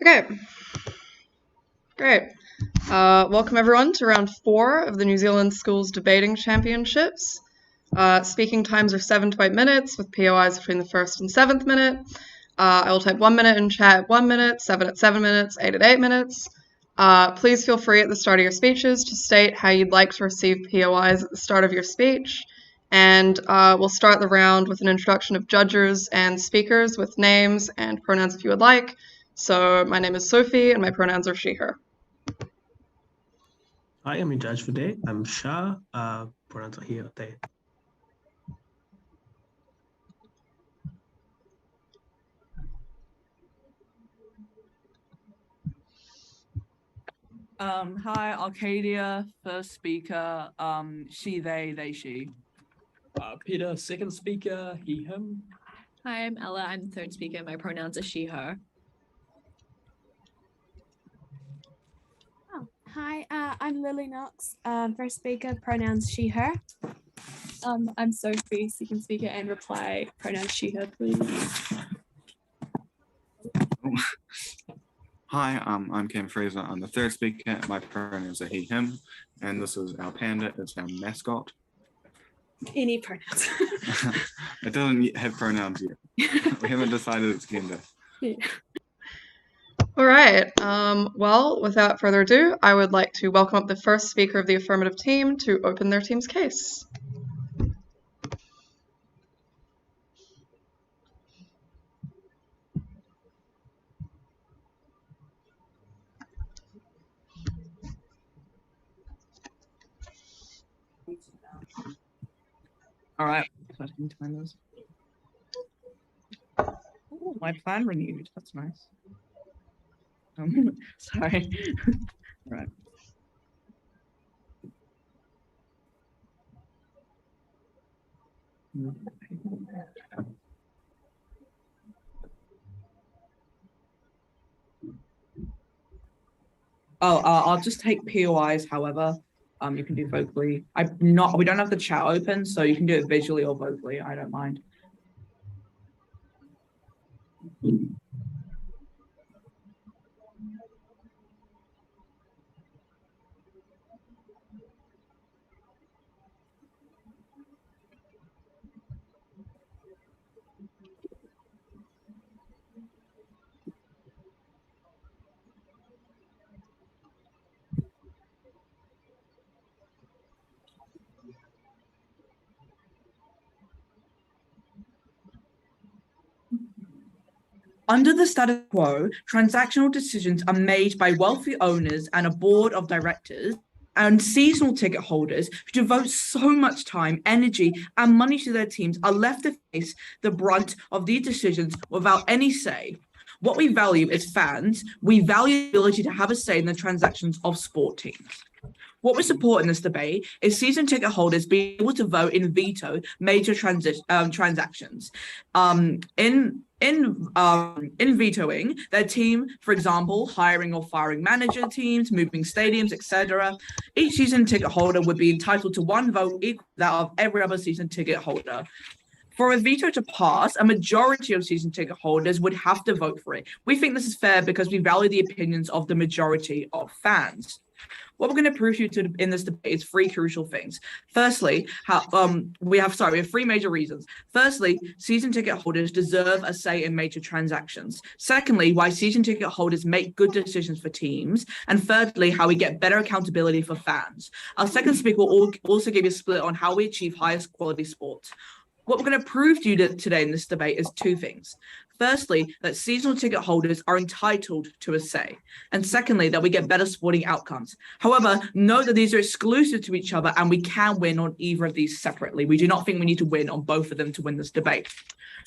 Okay, great. Welcome everyone to round 4 of the New Zealand Schools Debating Championships. Speaking times are 7 to 8 minutes with POIs between the 1st and 7th minute. I will type 1 minute in chat at 1 minute, 7 at 7 minutes, 8 at 8 minutes. Please feel free at the start of your speeches to state how you'd like to receive POIs at the start of your speech. And we'll start the round with an introduction of judges and speakers with names and pronouns if you would like. So my name is Sophie and my pronouns are she, her. Hi, I'm your judge for today. I'm Shah. Pronouns are he, they. Hi, Arcadia, first speaker, she, they, she. Peter, second speaker, he, him. Hi, I'm Ella. I'm the third speaker. My pronouns are she, her. Hi, I'm Lily Knox. First speaker, pronouns she, her. I'm Sophie, second speaker, and reply pronouns she, her, please. Hi, I'm Cam Fraser. I'm the third speaker. My pronouns are he, him, and this is our panda. It's our mascot. Any pronouns. It doesn't yet have pronouns yet. We haven't decided its gender. Yeah. All right. Well, without further ado, I would like to welcome up the first speaker of the affirmative team to open their team's case. All right, oh, my plan renewed. That's nice. Sorry. All right. I'll just take POIs, however. You can do vocally. We don't have the chat open, so you can do it visually or vocally. I don't mind. Under the status quo, transactional decisions are made by wealthy owners and a board of directors and seasonal ticket holders who devote so much time, energy, and money to their teams are left to face the brunt of these decisions without any say. What we value as fans, we value the ability to have a say in the transactions of sport teams. What we support in this debate is season ticket holders being able to vote in veto major transactions. In vetoing their team, for example, hiring or firing manager teams, moving stadiums, etc., each season ticket holder would be entitled to one vote equal to that of every other season ticket holder. For a veto to pass, a majority of season ticket holders would have to vote for it. We think this is fair because we value the opinions of the majority of fans. What we're going to prove to you in this debate is 3 crucial things. Firstly, we have 3 major reasons. Firstly, season ticket holders deserve a say in major transactions. Secondly, why season ticket holders make good decisions for teams. And thirdly, how we get better accountability for fans. Our second speaker will also give you a split on how we achieve highest quality sports. What we're going to prove to you today in this debate is 2 things. Firstly, that seasonal ticket holders are entitled to a say. And secondly, that we get better sporting outcomes. However, note that these are exclusive to each other and we can win on either of these separately. We do not think we need to win on both of them to win this debate.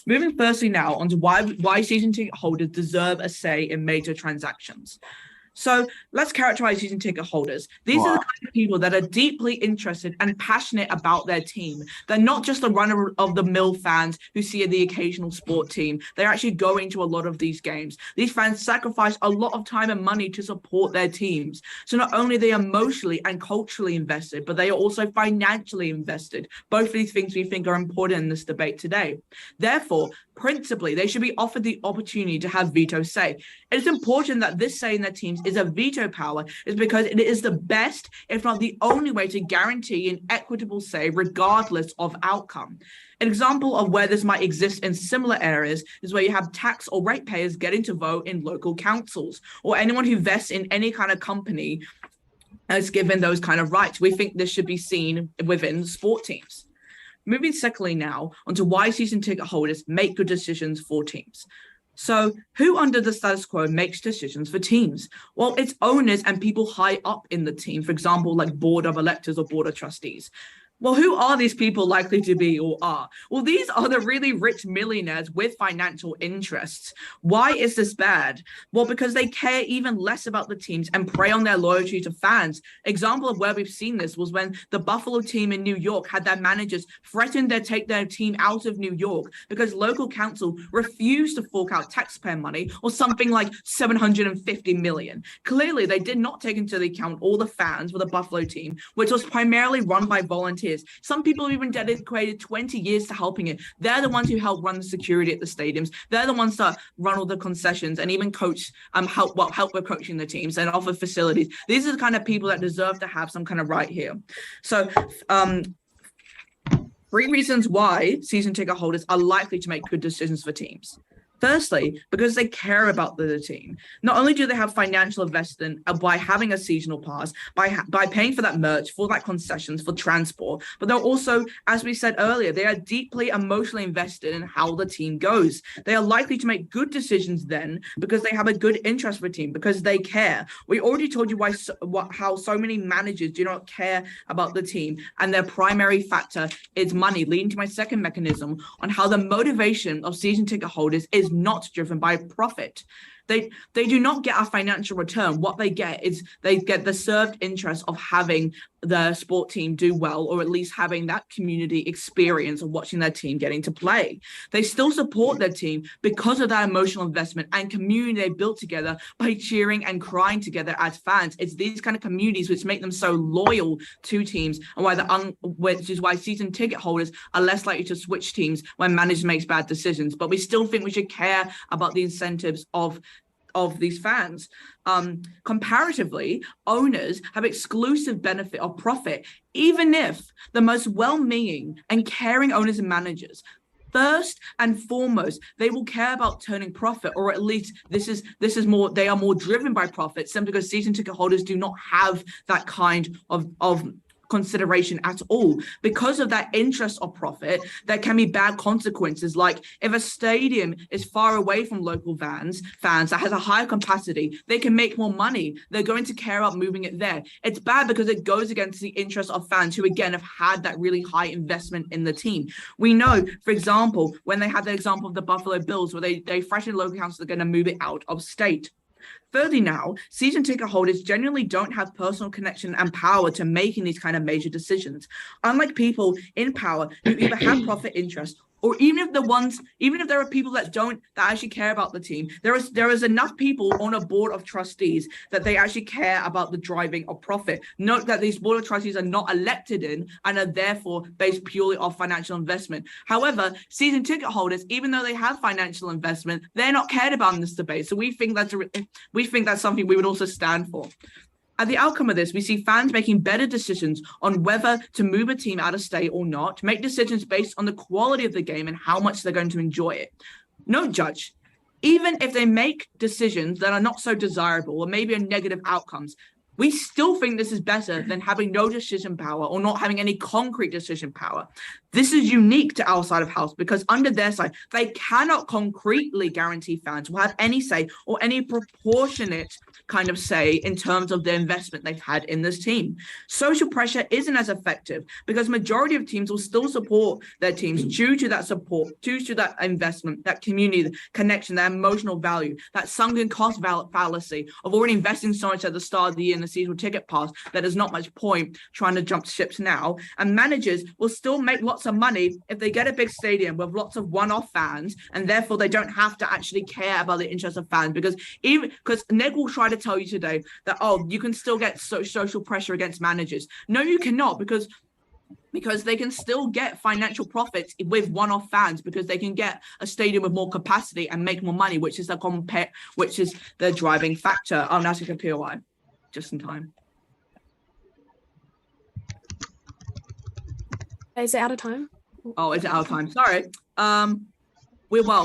Moving firstly now on to why season ticket holders deserve a say in major transactions. So let's characterize season ticket holders. These are the kind of people that are deeply interested and passionate about their team. They're not just the run-of-the-mill fans who see the occasional sport team. They're actually going to a lot of these games. These fans sacrifice a lot of time and money to support their teams. So not only are they emotionally and culturally invested, but they are also financially invested. Both of these things we think are important in this debate today. Therefore, Principally, they should be offered the opportunity to have veto say. It is important that this say in their teams is a veto power, is because it is the best, if not the only way to guarantee an equitable say regardless of outcome. An example of where this might exist in similar areas is where you have tax or ratepayers getting to vote in local councils, or anyone who vests in any kind of company is given those kind of rights. We think this should be seen within sport teams. Moving secondly now onto why season ticket holders make good decisions for teams. So who under the status quo makes decisions for teams? Well, it's owners and people high up in the team, for example, like board of electors or board of trustees. Well, who are these people likely to be or are? Well, these are the really rich millionaires with financial interests. Why is this bad? Well, because they care even less about the teams and prey on their loyalty to fans. Example of where we've seen this was when the Buffalo team in New York had their managers threaten to take their team out of New York because local council refused to fork out taxpayer money, or something like $750 million. Clearly, they did not take into account all the fans for the Buffalo team, which was primarily run by volunteers. Some people have even dedicated 20 years to helping it. They're the ones who help run the security at the stadiums. They're the ones that run all the concessions and even coach, help with coaching the teams and offer facilities. These are the kind of people that deserve to have some kind of right here. So, 3 reasons why season ticket holders are likely to make good decisions for teams. Firstly, because they care about the team. Not only do they have financial investment by having a seasonal pass, by paying for that merch, for that concessions, for transport, but they're also, as we said earlier, they are deeply emotionally invested in how the team goes. They are likely to make good decisions then because they have a good interest for a team, because they care. We already told you how so many managers do not care about the team, and their primary factor is money, leading to my second mechanism on how the motivation of season ticket holders is not driven by profit. They do not get a financial return. What they get is they get the served interest of having the sport team do well, or at least having that community experience of watching their team getting to play. They still support their team because of that emotional investment and community they built together by cheering and crying together as fans. It's these kind of communities which make them so loyal to teams, and which is why season ticket holders are less likely to switch teams when management makes bad decisions. But we still think we should care about the incentives of these fans. Comparatively, owners have exclusive benefit of profit, even if the most well-meaning and caring owners and managers, first and foremost, they will care about turning profit, or at least this is more, they are more driven by profit, simply because season ticket holders do not have that kind of consideration at all. Because of that interest of profit, there can be bad consequences, like if a stadium is far away from local fans that has a higher capacity, they can make more money. They're going to care about moving it there. It's bad because it goes against the interest of fans who, again, have had that really high investment in the team. We know, for example, when they had the example of the Buffalo Bills, where they threatened local councils are going to move it out of state. Thirdly, now, season ticket holders generally don't have personal connection and power to making these kind of major decisions. Unlike people in power who either have profit interest, or even if there are people that actually care about the team, there is enough people on a board of trustees that they actually care about the driving of profit. Note that these board of trustees are not elected in and are therefore based purely off financial investment. However, season ticket holders, even though they have financial investment, they're not cared about in this debate. So we think that's something we would also stand for. At the outcome of this, we see fans making better decisions on whether to move a team out of state or not, make decisions based on the quality of the game and how much they're going to enjoy it. Note, Judge, even if they make decisions that are not so desirable or maybe are negative outcomes, we still think this is better than having no decision power or not having any concrete decision power. This is unique to our side of house because under their side, they cannot concretely guarantee fans will have any say or any proportionate kind of say in terms of the investment they've had in this team. Social pressure isn't as effective because majority of teams will still support their teams due to that support, due to that investment, that community connection, that emotional value, that sunken cost fallacy of already investing so much at the start of the year in the seasonal ticket pass that there's not much point trying to jump ships now. And managers will still make lots of money if they get a big stadium with lots of one-off fans, and therefore they don't have to actually care about the interest of fans, because Nick will try to tell you today that, you can still get social pressure against managers. No, you cannot, because because they can still get financial profits with one-off fans because they can get a stadium with more capacity and make more money, which is the driving factor. Oh, now to go POI, just in time. Is it out of time? Oh, is it out of time? Sorry.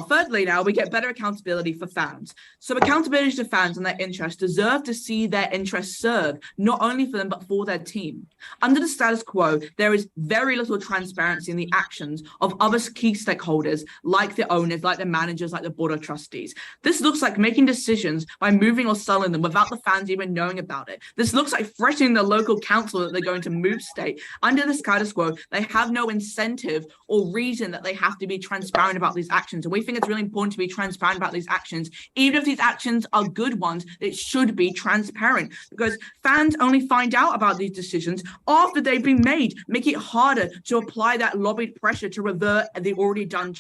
Thirdly, now we get better accountability for fans. So accountability to fans and their interests deserve to see their interests served, not only for them, but for their team. Under the status quo, there is very little transparency in the actions of other key stakeholders, like the owners, like the managers, like the board of trustees. This looks like making decisions by moving or selling them without the fans even knowing about it. This looks like threatening the local council that they're going to move state. Under the status quo, they have no incentive or reason that they have to be transparent about these actions. And we think it's really important to be transparent about these actions. Even if these actions are good ones, it should be transparent, because fans only find out about these decisions after they've been made, make it harder to apply that lobbied pressure to revert the already done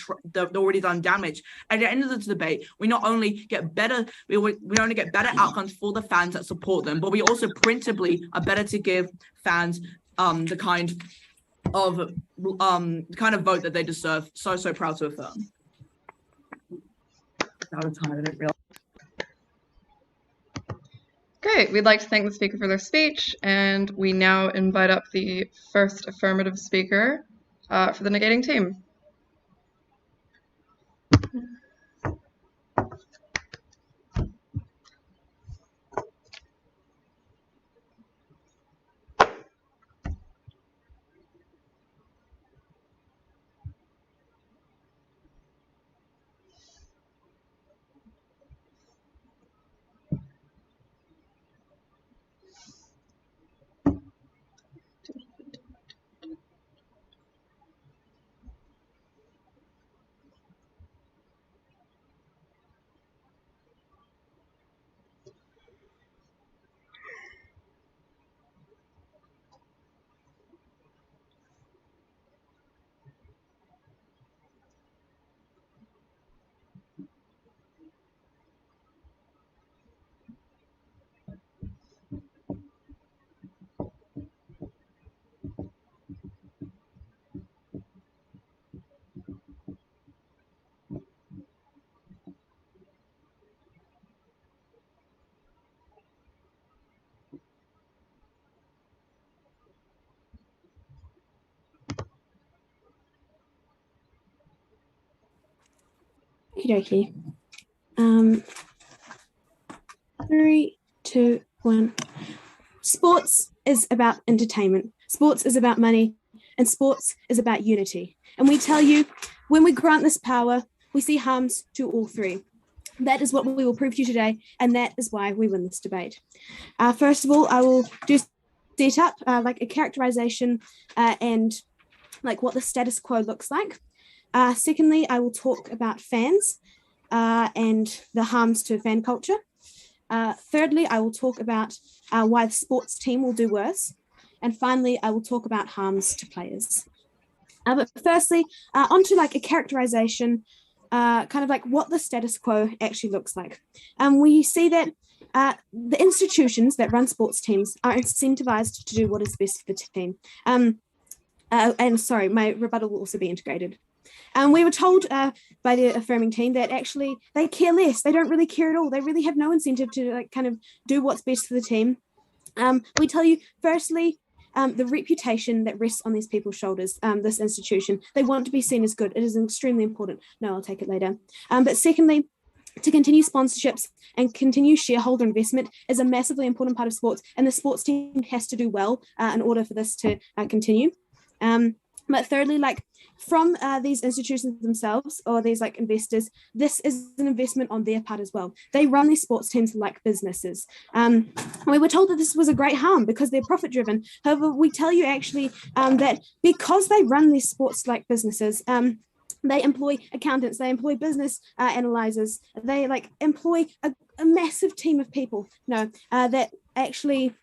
damage. At the end of this debate, we not only get better outcomes for the fans that support them, but we also principally are better to give fans the kind of vote that they deserve. So proud to affirm. Out of time, I didn't realize. Great. We'd like to thank the speaker for their speech, and we now invite up the first affirmative speaker for the negating team. Okey dokey. 3, 2, 1. Sports is about entertainment. Sports is about money, and sports is about unity. And we tell you, when we grant this power, we see harms to all three. That is what we will prove to you today, and that is why we win this debate. First of all, I will just set up like a characterization and like what the status quo looks like. Secondly, I will talk about fans and the harms to fan culture. Thirdly, I will talk about why the sports team will do worse. And finally, I will talk about harms to players. But firstly, onto like a characterization, kind of like what the status quo actually looks like. We see that the institutions that run sports teams are incentivized to do what is best for the team. And sorry, my rebuttal will also be integrated. We were told by the affirming team that actually they care less. They don't really care at all. They really have no incentive to like kind of do what's best for the team. We tell you, firstly, the reputation that rests on these people's shoulders, this institution, they want to be seen as good. It is extremely important. No, I'll take it later. But secondly, to continue sponsorships and continue shareholder investment is a massively important part of sports, and the sports team has to do well in order for this to continue. But thirdly, like from these institutions themselves or these like investors, this is an investment on their part as well. They run these sports teams like businesses. We were told that this was a great harm because they're profit driven. However, we tell you actually that because they run these sports like businesses, they employ accountants, they employ business analyzers, they like employ a massive team of people, that actually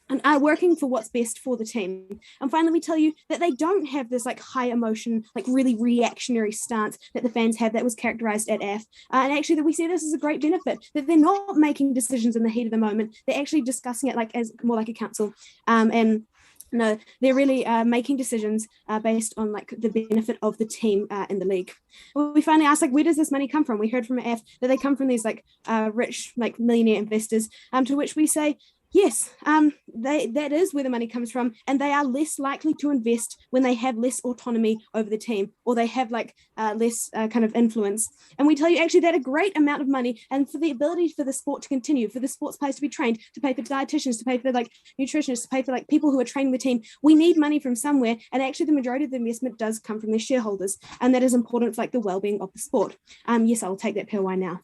and are working for what's best for the team. And finally, we tell you that they don't have this like high emotion, like really reactionary stance that the fans have that was characterized at AF. And actually that we see this as a great benefit, that they're not making decisions in the heat of the moment. They're actually discussing it like as more like a council. And No, they're really making decisions based on like the benefit of the team in the league. We finally asked, like, where does this money come from? We heard from F that they come from these like rich, like millionaire investors, to which we say, yes, that is where the money comes from, and they are less likely to invest when they have less autonomy over the team, or they have like less kind of influence. And we tell you actually that a great amount of money, and for the ability for the sport to continue, for the sports players to be trained, to pay for dietitians, to pay for like nutritionists, to pay for like people who are training the team, we need money from somewhere. And actually, the majority of the investment does come from their shareholders, and that is important for like the well-being of the sport. Yes, I'll take that POI now.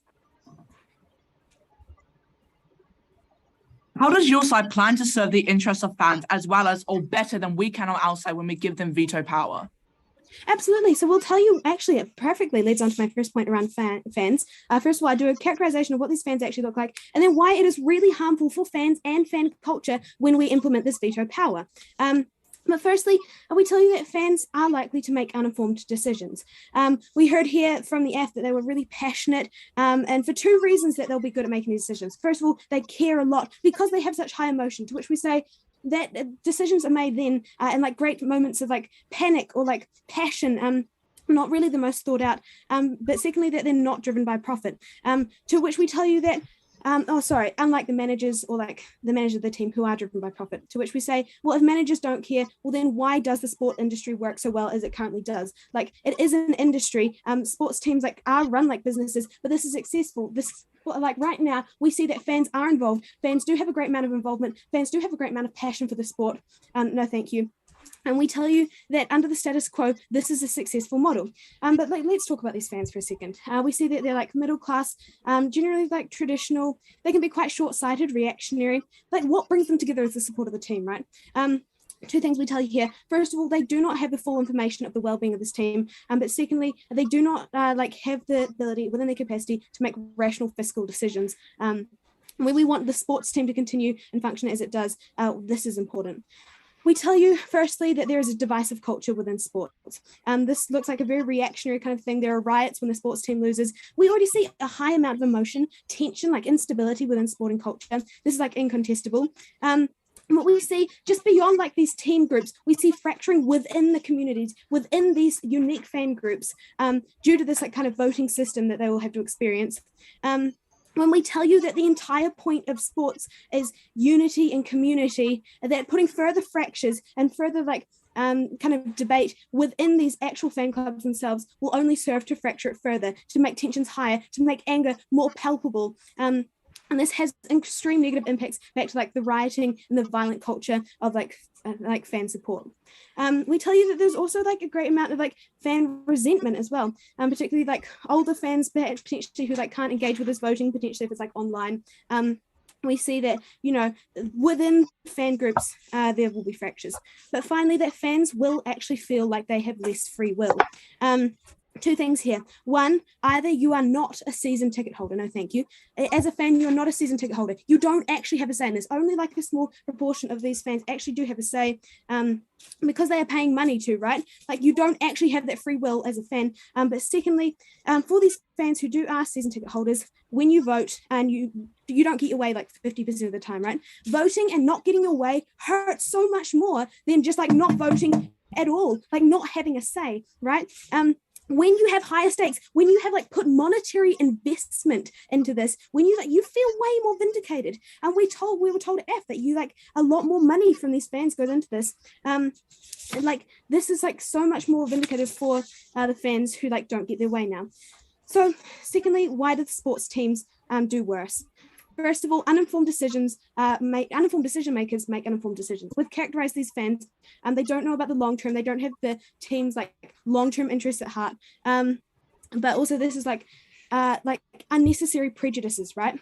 How does your side plan to serve the interests of fans as well as or better than we can on our side when we give them veto power? Absolutely. So we'll tell you, actually, it perfectly leads on to my first point around fans. First of all, I do a characterization of what these fans actually look like, and then why it is really harmful for fans and fan culture when we implement this veto power. But firstly, we tell you that fans are likely to make uninformed decisions. We heard here from the F that they were really passionate, and for two reasons that they'll be good at making these decisions. First of all, they care a lot because they have such high emotion, to which we say that decisions are made then in like great moments of like panic or like passion, not really the most thought out, but secondly, that they're not driven by profit, to which we tell you that unlike the managers or like the manager of the team who are driven by profit, to which we say, well, if managers don't care, well, then why does the sport industry work so well as it currently does? Like, it is an industry. Sports teams like are run like businesses, but this is successful. Like right now, we see that fans are involved. Fans do have a great amount of involvement. Fans do have a great amount of passion for the sport. No, thank you. And we tell you that under the status quo, this is a successful model. But like, let's talk about these fans for a second. We see that they're like middle class, generally like traditional. They can be quite short-sighted, reactionary. Like, what brings them together is the support of the team, right? Two things we tell you here. First of all, they do not have the full information of the well-being of this team. But secondly, they do not like have the ability within their capacity to make rational fiscal decisions. When we want the sports team to continue and function as it does, this is important. We tell you, firstly, that there is a divisive culture within sports. This looks like a very reactionary kind of thing. There are riots when the sports team loses. We already see a high amount of emotion, tension, like instability within sporting culture. This is like incontestable. What we see just beyond like these team groups, we see fracturing within the communities, within these unique fan groups, due to this like kind of voting system that they will have to experience. When we tell you that the entire point of sports is unity and community, that putting further fractures and further like kind of debate within these actual fan clubs themselves will only serve to fracture it further, to make tensions higher, to make anger more palpable. And this has extreme negative impacts back to like the rioting and the violent culture of like fan support. We tell you that there's also like a great amount of like fan resentment as well, particularly like older fans perhaps potentially who like can't engage with this voting, potentially if it's like online. We see that, you know, within fan groups, there will be fractures. But finally, that fans will actually feel like they have less free will. Two things here. One, either you are not a season ticket holder. No, thank you. As a fan, you're not a season ticket holder. You don't actually have a say in this. Only like a small proportion of these fans actually do have a say, because they are paying money to, right? Like, you don't actually have that free will as a fan. But secondly, for these fans who are season ticket holders, when you vote and you don't get your way like 50% of the time, right? Voting and not getting your way hurts so much more than just like not voting at all, like not having a say, right? When you have higher stakes, when you have like put monetary investment into this, when you like, you feel way more vindicated. And we were told at F that you like a lot more money from these fans goes into this. And like, this is like so much more vindicated for the fans who like don't get their way now. So secondly, why do the sports teams do worse? First of all, uninformed decision makers make uninformed decisions. We've characterized these fans, they don't know about the long term. They don't have the team's like long-term interests at heart. But also this is like unnecessary prejudices, right?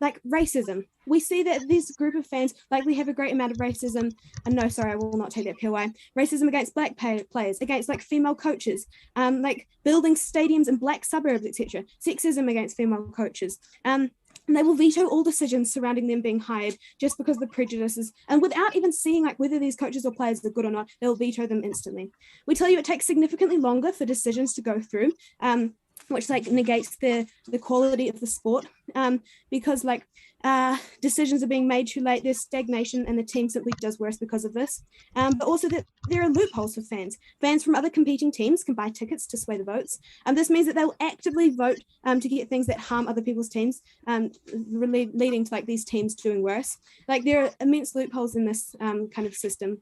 Like racism. We see that this group of fans likely have a great amount of racism. No, sorry, I will not take that POI. Racism against black players, against like female coaches, like building stadiums in black suburbs, etc. Sexism against female coaches. And they will veto all decisions surrounding them being hired just because of the prejudices. And without even seeing like whether these coaches or players are good or not, they'll veto them instantly. We tell you it takes significantly longer for decisions to go through. which like negates the quality of the sport, because like decisions are being made too late, there's stagnation, and the team simply does worse because of this. But also that there are loopholes for fans. Fans from other competing teams can buy tickets to sway the votes. This means that they'll actively vote to get things that harm other people's teams, leading to like these teams doing worse. Like there are immense loopholes in this kind of system.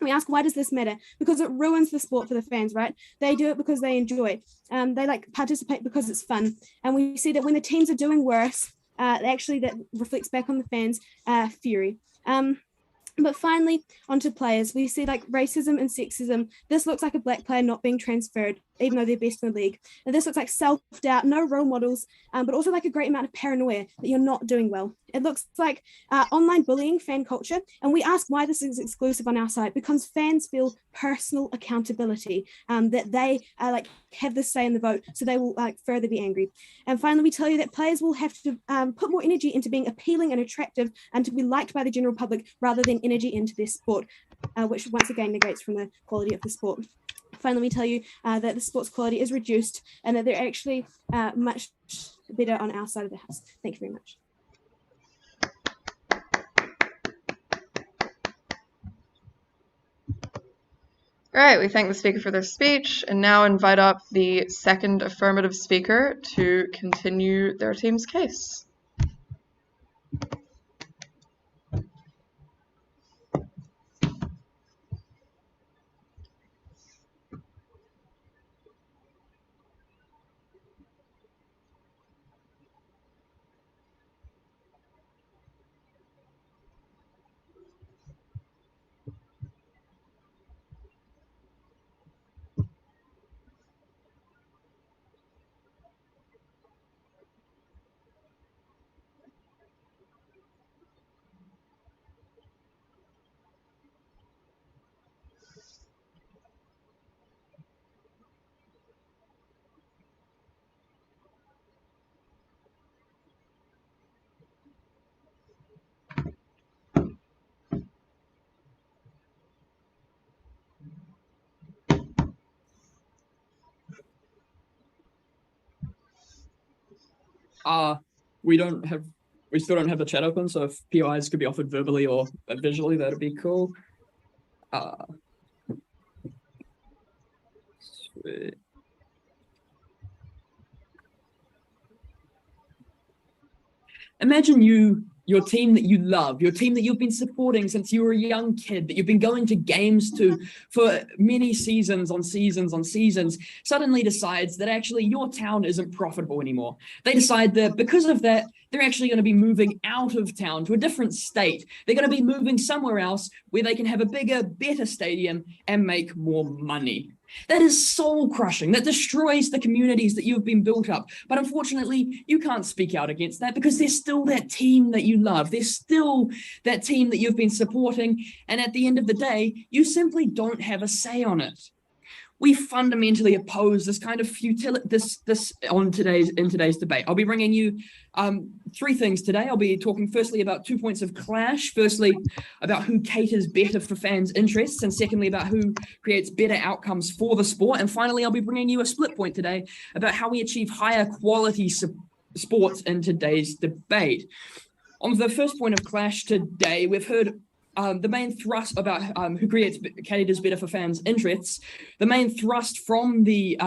We ask, why does this matter? Because it ruins the sport for the fans, right? They do it because they enjoy. They like participate because it's fun. And we see that when the teams are doing worse, actually that reflects back on the fans' fury. But finally, onto players. We see like racism and sexism. This looks like a black player not being transferred, even though they're best in the league. And this looks like self-doubt, no role models, but also like a great amount of paranoia that you're not doing well. It looks like online bullying, fan culture. And we ask why this is exclusive on our site, because fans feel personal accountability, that they like have this say in the vote, so they will like further be angry. And finally, we tell you that players will have to put more energy into being appealing and attractive and to be liked by the general public rather than energy into their sport, which once again negates from the quality of the sport. Finally, we tell you that the sports quality is reduced and that they're actually much better on our side of the house. Thank you very much. Great, we thank the speaker for their speech and now invite up the second affirmative speaker to continue their team's case. We still don't have the chat open, so if POIs could be offered verbally or visually, that'd be cool. Sweet. Imagine your team that you love, your team that you've been supporting since you were a young kid, that you've been going to games to for many seasons on seasons, suddenly decides that actually your town isn't profitable anymore. They decide that because of that, they're actually going to be moving out of town to a different state. They're going to be moving somewhere else where they can have a bigger, better stadium and make more money. That is soul crushing. That destroys the communities that you've been built up. But unfortunately, you can't speak out against that because there's still that team that you love. There's still that team that you've been supporting. And at the end of the day, you simply don't have a say on it. We fundamentally oppose this kind of futility, this in today's debate. I'll be bringing you three things today. I'll be talking firstly about 2 points of clash. Firstly, about who caters better for fans' interests, and secondly, about who creates better outcomes for the sport. And finally, I'll be bringing you a split point today about how we achieve higher quality sports in today's debate. On the first point of clash today, we've heard the main thrust about who caters better for fans' interests. The main thrust from the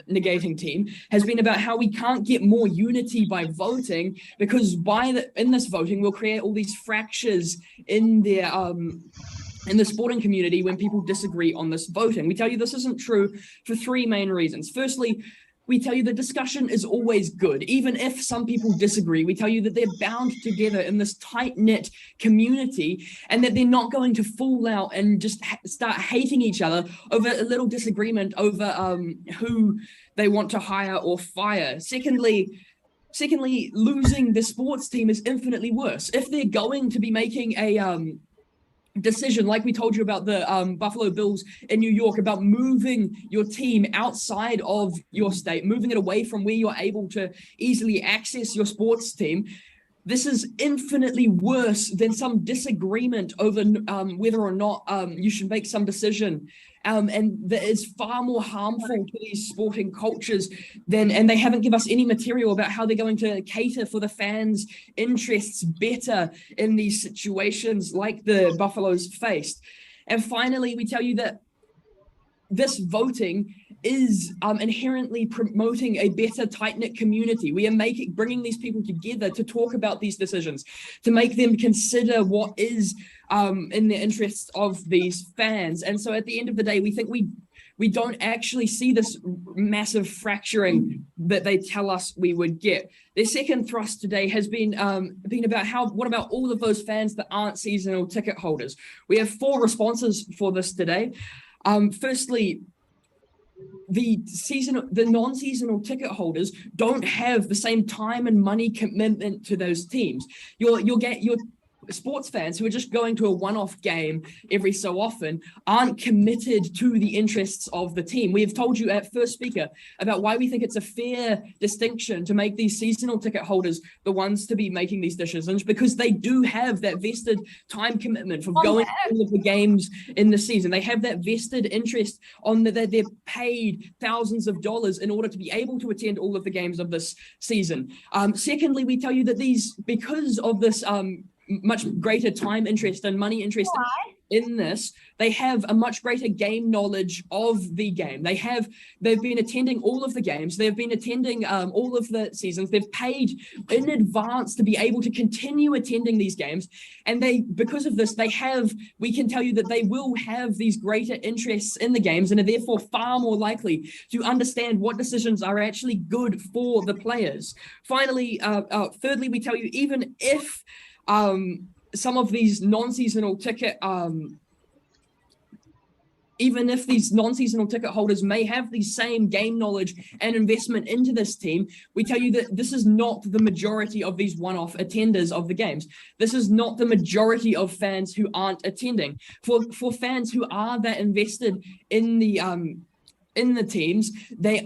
negating team has been about how we can't get more unity by voting, because in this voting we'll create all these fractures in the sporting community when people disagree on this voting. We tell you this isn't true for three main reasons. Firstly, we tell you the discussion is always good. Even if some people disagree, we tell you that they're bound together in this tight-knit community and that they're not going to fall out and just start hating each other over a little disagreement over who they want to hire or fire. Secondly, losing the sports team is infinitely worse. If they're going to be making a decision, like we told you about the Buffalo Bills in New York, about moving your team outside of your state, moving it away from where you're able to easily access your sports team, this is infinitely worse than some disagreement over whether or not you should make some decision and that is far more harmful to these sporting cultures and they haven't given us any material about how they're going to cater for the fans' interests better in these situations like the Buffaloes faced. And finally, we tell you that this voting is inherently promoting a better tight-knit community. We are bringing these people together to talk about these decisions, to make them consider what is in the interests of these fans. And so at the end of the day, we think we don't actually see this massive fracturing that they tell us we would get. Their second thrust today has been about what about all of those fans that aren't seasonal ticket holders? We have 4 responses for this today. Firstly, the non-seasonal ticket holders don't have the same time and money commitment to those teams. You'll get your sports fans who are just going to a one-off game every so often aren't committed to the interests of the team. We have told you at First Speaker about why we think it's a fair distinction to make these seasonal ticket holders the ones to be making these decisions, because they do have that vested time commitment for going to all of the games in the season. They have that vested interest that they're paid thousands of dollars in order to be able to attend all of the games of this season. Secondly, we tell you that because of this much greater time interest and money interest in this, they have a much greater game knowledge of the game. They've been attending all of the games. They've been attending all of the seasons. They've paid in advance to be able to continue attending these games. And because of this, we can tell you that they will have these greater interests in the games and are therefore far more likely to understand what decisions are actually good for the players. Finally, thirdly, we tell you even if some of these non-seasonal ticket even if these non-seasonal ticket holders may have the same game knowledge and investment into this team, we tell you that this is not the majority of these one-off attenders of the games. This is not the majority of fans who aren't attending. For fans who are that invested in the teams, they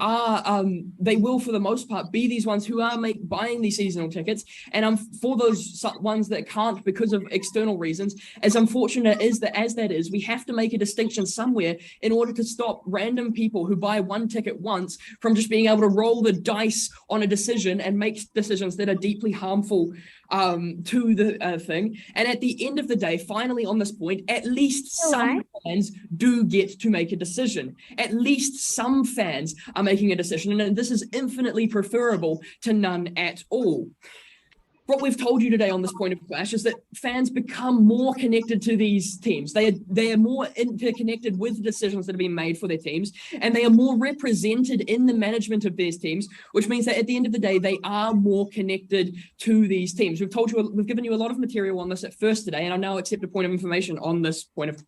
will for the most part be these ones who are buying these seasonal tickets. And for those ones that can't because of external reasons, as unfortunate as that is, we have to make a distinction somewhere in order to stop random people who buy one ticket once from just being able to roll the dice on a decision and make decisions that are deeply harmful to the thing. And at the end of the day, finally on this point, at least some fans do get to make a decision. At least some fans are making a decision, and this is infinitely preferable to none at all. What we've told you today on this point of clash is that fans become more connected to these teams. They are more interconnected with decisions that are being made for their teams, and they are more represented in the management of these teams, which means that at the end of the day, they are more connected to these teams. We've given you a lot of material on this at first today, and I now accept a point of information on this point of.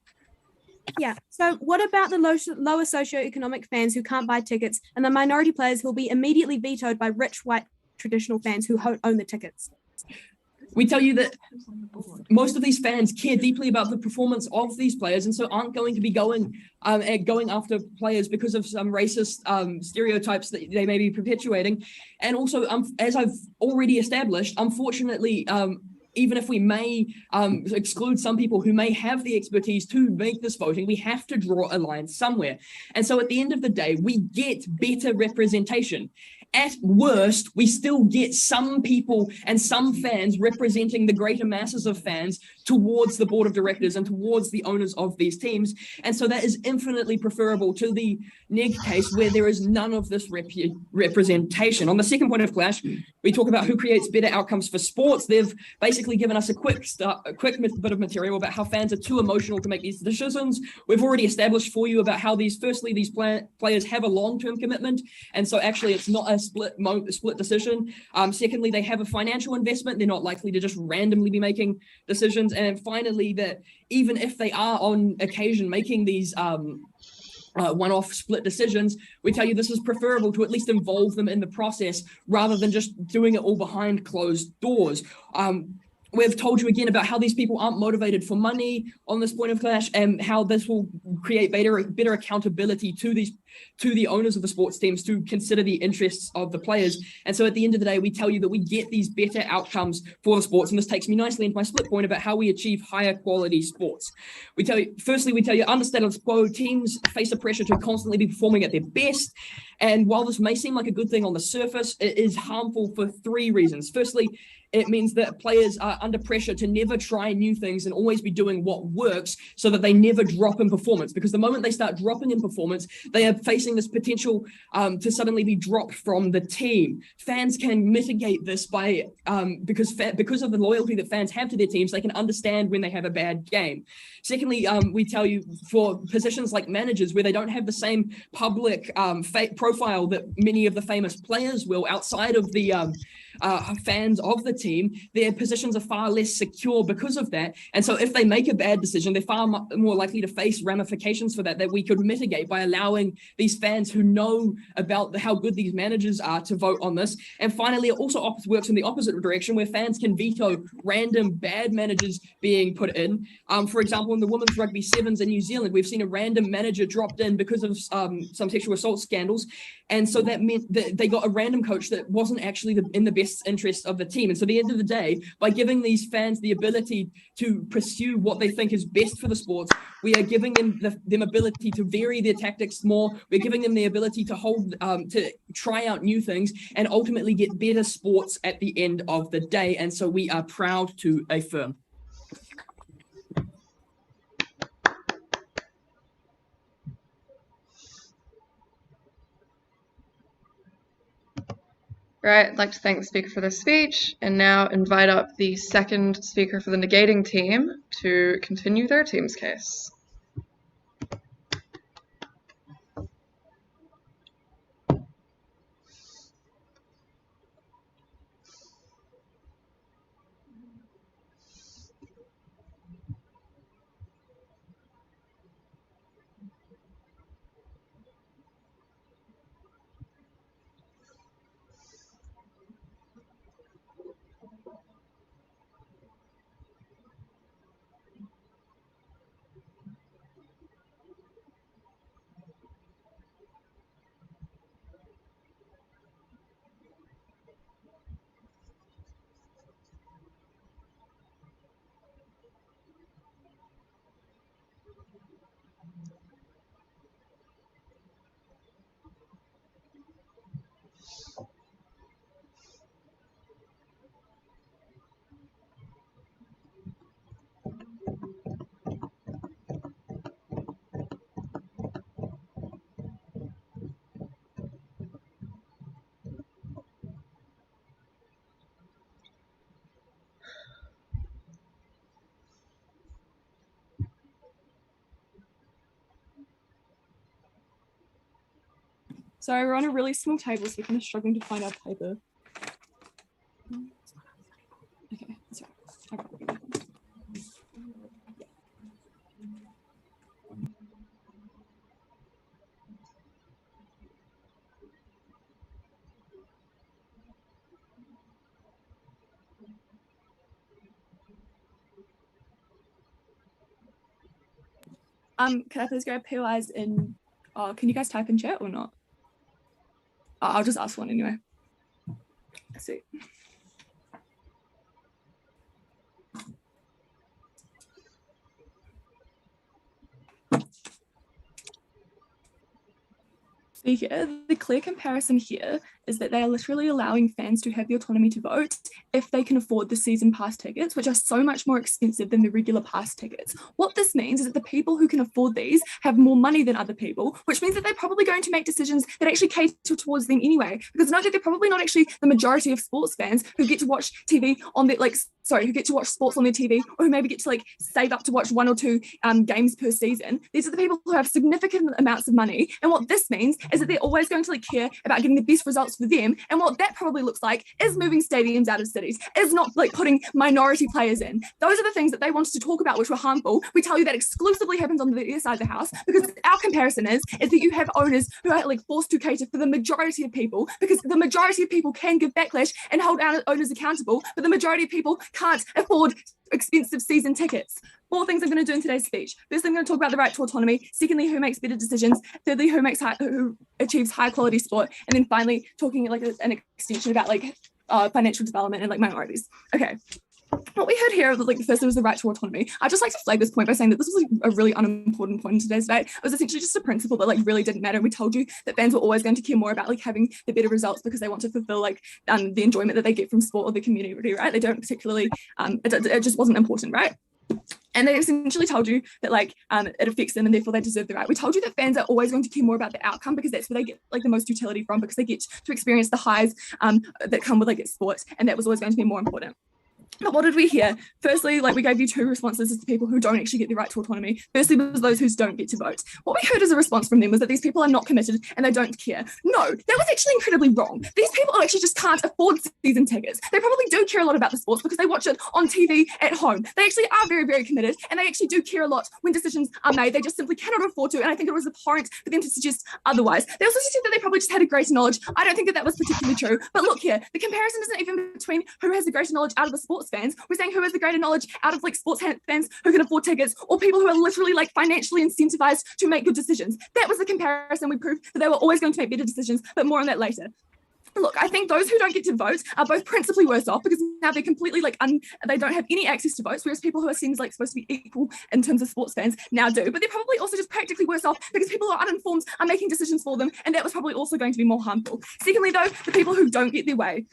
Yeah. So what about the lower socioeconomic fans who can't buy tickets and the minority players who will be immediately vetoed by rich white traditional fans who own the tickets? We tell you that most of these fans care deeply about the performance of these players, and so aren't going to be going after players because of some racist stereotypes that they may be perpetuating. And also, as I've already established, unfortunately, even if we may exclude some people who may have the expertise to make this voting, we have to draw a line somewhere. And so at the end of the day, we get better representation. At worst, we still get some people and some fans representing the greater masses of fans towards the board of directors and towards the owners of these teams. And so that is infinitely preferable to the neg case where there is none of this representation. On the second point of clash, we talk about who creates better outcomes for sports. They've basically given us a quick bit of material about how fans are too emotional to make these decisions. We've already established for you about how these players have a long-term commitment, and so actually it's not a split decision. Secondly, they have a financial investment. They're not likely to just randomly be making decisions. And finally, that even if they are on occasion making these one-off split decisions, we tell you this is preferable to at least involve them in the process rather than just doing it all behind closed doors. We've told you again about how these people aren't motivated for money on this point of clash, and how this will create better accountability to these to the owners of the sports teams to consider the interests of the players. And so at the end of the day, we tell you that we get these better outcomes for the sports. And this takes me nicely into my split point about how we achieve higher quality sports. We tell you, under status quo, teams face the pressure to constantly be performing at their best. And while this may seem like a good thing on the surface, it is harmful for three reasons. Firstly, it means that players are under pressure to never try new things and always be doing what works so that they never drop in performance. Because the moment they start dropping in performance, they are facing this potential to suddenly be dropped from the team. Fans can mitigate this by because of the loyalty that fans have to their teams, they can understand when they have a bad game. Secondly, we tell you for positions like managers where they don't have the same public profile that many of the famous players will outside of the fans of the team, their positions are far less secure because of that. And so if they make a bad decision, they're far more likely to face ramifications for that we could mitigate by allowing these fans who know about how good these managers are to vote on this. And finally, it also works in the opposite direction where fans can veto random bad managers being put in. For example, in the women's rugby sevens in New Zealand, we've seen a random manager dropped in because of some sexual assault scandals. And so that meant that they got a random coach that wasn't actually in the best interest of the team. And so at the end of the day, by giving these fans the ability to pursue what they think is best for the sports, we are giving them ability to vary their tactics more. We're giving them the ability to try out new things and ultimately get better sports at the end of the day. And so we are proud to affirm. Right, I'd like to thank the speaker for their speech and now invite up the second speaker for the negating team to continue their team's case. Sorry, we're on a really small table, so we're kind of struggling to find our paper. Okay, that's right. Can I please grab POIs in? Can you guys type in chat or not? I'll just ask one anyway. Let's see. So here, the clear comparison here is that they are literally allowing fans to have the autonomy to vote if they can afford the season pass tickets, which are so much more expensive than the regular pass tickets. What this means is that the people who can afford these have more money than other people, which means that they're probably going to make decisions that actually cater towards them anyway. Because note that they're probably not actually the majority of sports fans who get to watch TV on their who get to watch sports on their TV, or who maybe get to save up to watch 1 or 2 games per season. These are the people who have significant amounts of money. And what this means is that they're always going to care about getting the best results for them. And what that probably looks like is moving stadiums out of cities, is not putting minority players in. Those are the things that they wanted to talk about, which were harmful. We tell you that exclusively happens on the other side of the house, because our comparison is that you have owners who are forced to cater for the majority of people, because the majority of people can give backlash and hold owners accountable, but the majority of people can't afford expensive season tickets. 4 things I'm going to do in today's speech. Firstly, I'm going to talk about the right to autonomy. Secondly, who makes better decisions. Thirdly, who achieves high quality sport. And then finally, talking like an extension about like financial development and like minorities. Okay. What we heard here, like the first was the right to autonomy. I just like to flag this point by saying that this was like a really unimportant point in today's debate. It was essentially just a principle that like really didn't matter. We told you that fans were always going to care more about like having the better results because they want to fulfill like the enjoyment that they get from sport or the community, right? They don't particularly, it just wasn't important, right? And they essentially told you that like it affects them and therefore they deserve the right. We told you that fans are always going to care more about the outcome because that's where they get like the most utility from, because they get to experience the highs that come with like sports, and that was always going to be more important. But what did we hear? Firstly, like we gave you 2 responses as to people who don't actually get the right to autonomy. Firstly was those who don't get to vote. What we heard as a response from them was that these people are not committed and they don't care. No, that was actually incredibly wrong. These people actually just can't afford season tickets. They probably do care a lot about the sports because they watch it on TV at home. They actually are very, very committed, and they actually do care a lot when decisions are made. They just simply cannot afford to, and I think it was abhorrent for them to suggest otherwise. They also said that they probably just had a greater knowledge. I don't think that that was particularly true. But look here, the comparison isn't even between who has the greater knowledge out of the sports fans. We're saying who has the greater knowledge out of like sports fans who can afford tickets, or people who are literally like financially incentivized to make good decisions. That was the comparison. We proved that they were always going to make better decisions, but more on that later. Look, I think those who don't get to vote are both principally worse off because now they're completely like they don't have any access to votes, whereas people who are seen as like supposed to be equal in terms of sports fans now do. But they're probably also just practically worse off because people who are uninformed are making decisions for them, and that was probably also going to be more harmful. Secondly, though, the people who don't get their way.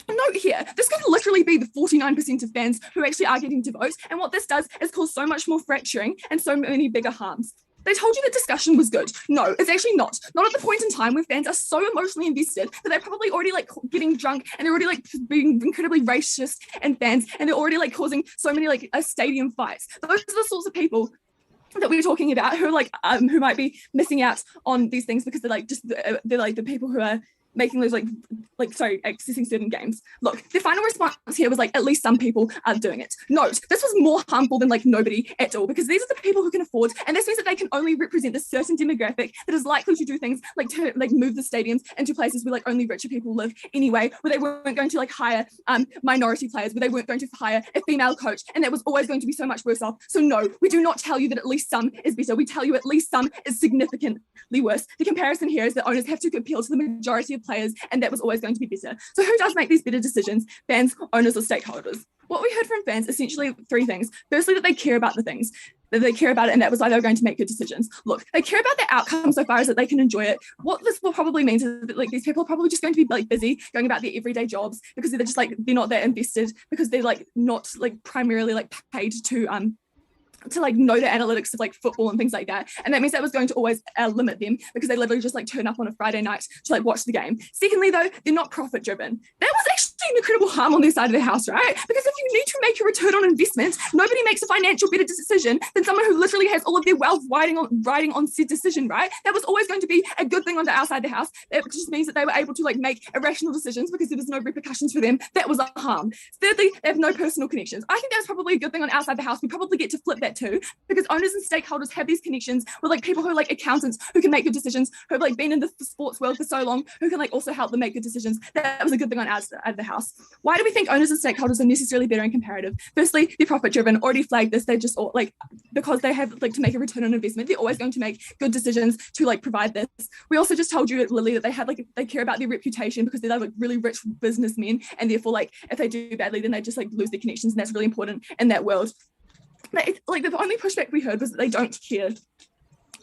Note here, this could literally be the 49% of fans who actually are getting to vote, and what this does is cause so much more fracturing and so many bigger harms. They told you that discussion was good. No, it's actually not. Not at the point in time where fans are so emotionally invested that they're probably already like getting drunk and they're already like being incredibly racist and fans, and they're already like causing so many like stadium fights. Those are the sorts of people that we were talking about who like who might be missing out on these things because they're like the people who are making those accessing certain games. Look, the final response here was like, at least some people are doing it. Note, this was more harmful than like nobody at all, because these are the people who can afford, and this means that they can only represent the certain demographic that is likely to do things like to like move the stadiums into places where like only richer people live anyway, where they weren't going to like hire minority players, where they weren't going to hire a female coach, and that was always going to be so much worse off. So no, we do not tell you that at least some is better. We tell you at least some is significantly worse. The comparison here is that owners have to appeal to the majority of players, and that was always going to be better. So who does make these better decisions? Fans, owners, or stakeholders? What we heard from fans, essentially 3 things. Firstly, that they care about the things, that they care about it, and that was why they were going to make good decisions. Look, they care about the outcome so far as that they can enjoy it. What this will probably mean is that like these people are probably just going to be like busy going about their everyday jobs because they're just like, they're not that invested, because they're like not like primarily like paid to like know the analytics of like football and things like that, and that means that was going to always limit them because they literally just like turn up on a Friday night to like watch the game. Secondly, though, they're not profit driven. That was actually an incredible harm on their side of the house, right? Because if you need to make a return on investment, nobody makes a financial better decision than someone who literally has all of their wealth riding on said decision, right? That was always going to be a good thing on the outside the house. That just means that they were able to like make irrational decisions because there was no repercussions for them. That was a harm. Thirdly, they have no personal connections. I think that's probably a good thing on outside the house. We probably get to flip that too, because owners and stakeholders have these connections with like people who are like accountants who can make good decisions, who have like been in the sports world for so long, who can like also help them make good decisions. That was a good thing on outside of the house. Why do we think owners and stakeholders are necessarily better and comparative? Firstly, they're profit driven. Already flagged this. They just all, like, because they have like to make a return on investment, they're always going to make good decisions to like provide this. We also just told you, Lily, that they have like, they care about their reputation because they're like really rich businessmen, and therefore like if they do badly, then they just like lose their connections, and that's really important in that world. Like the only pushback we heard was that they don't care,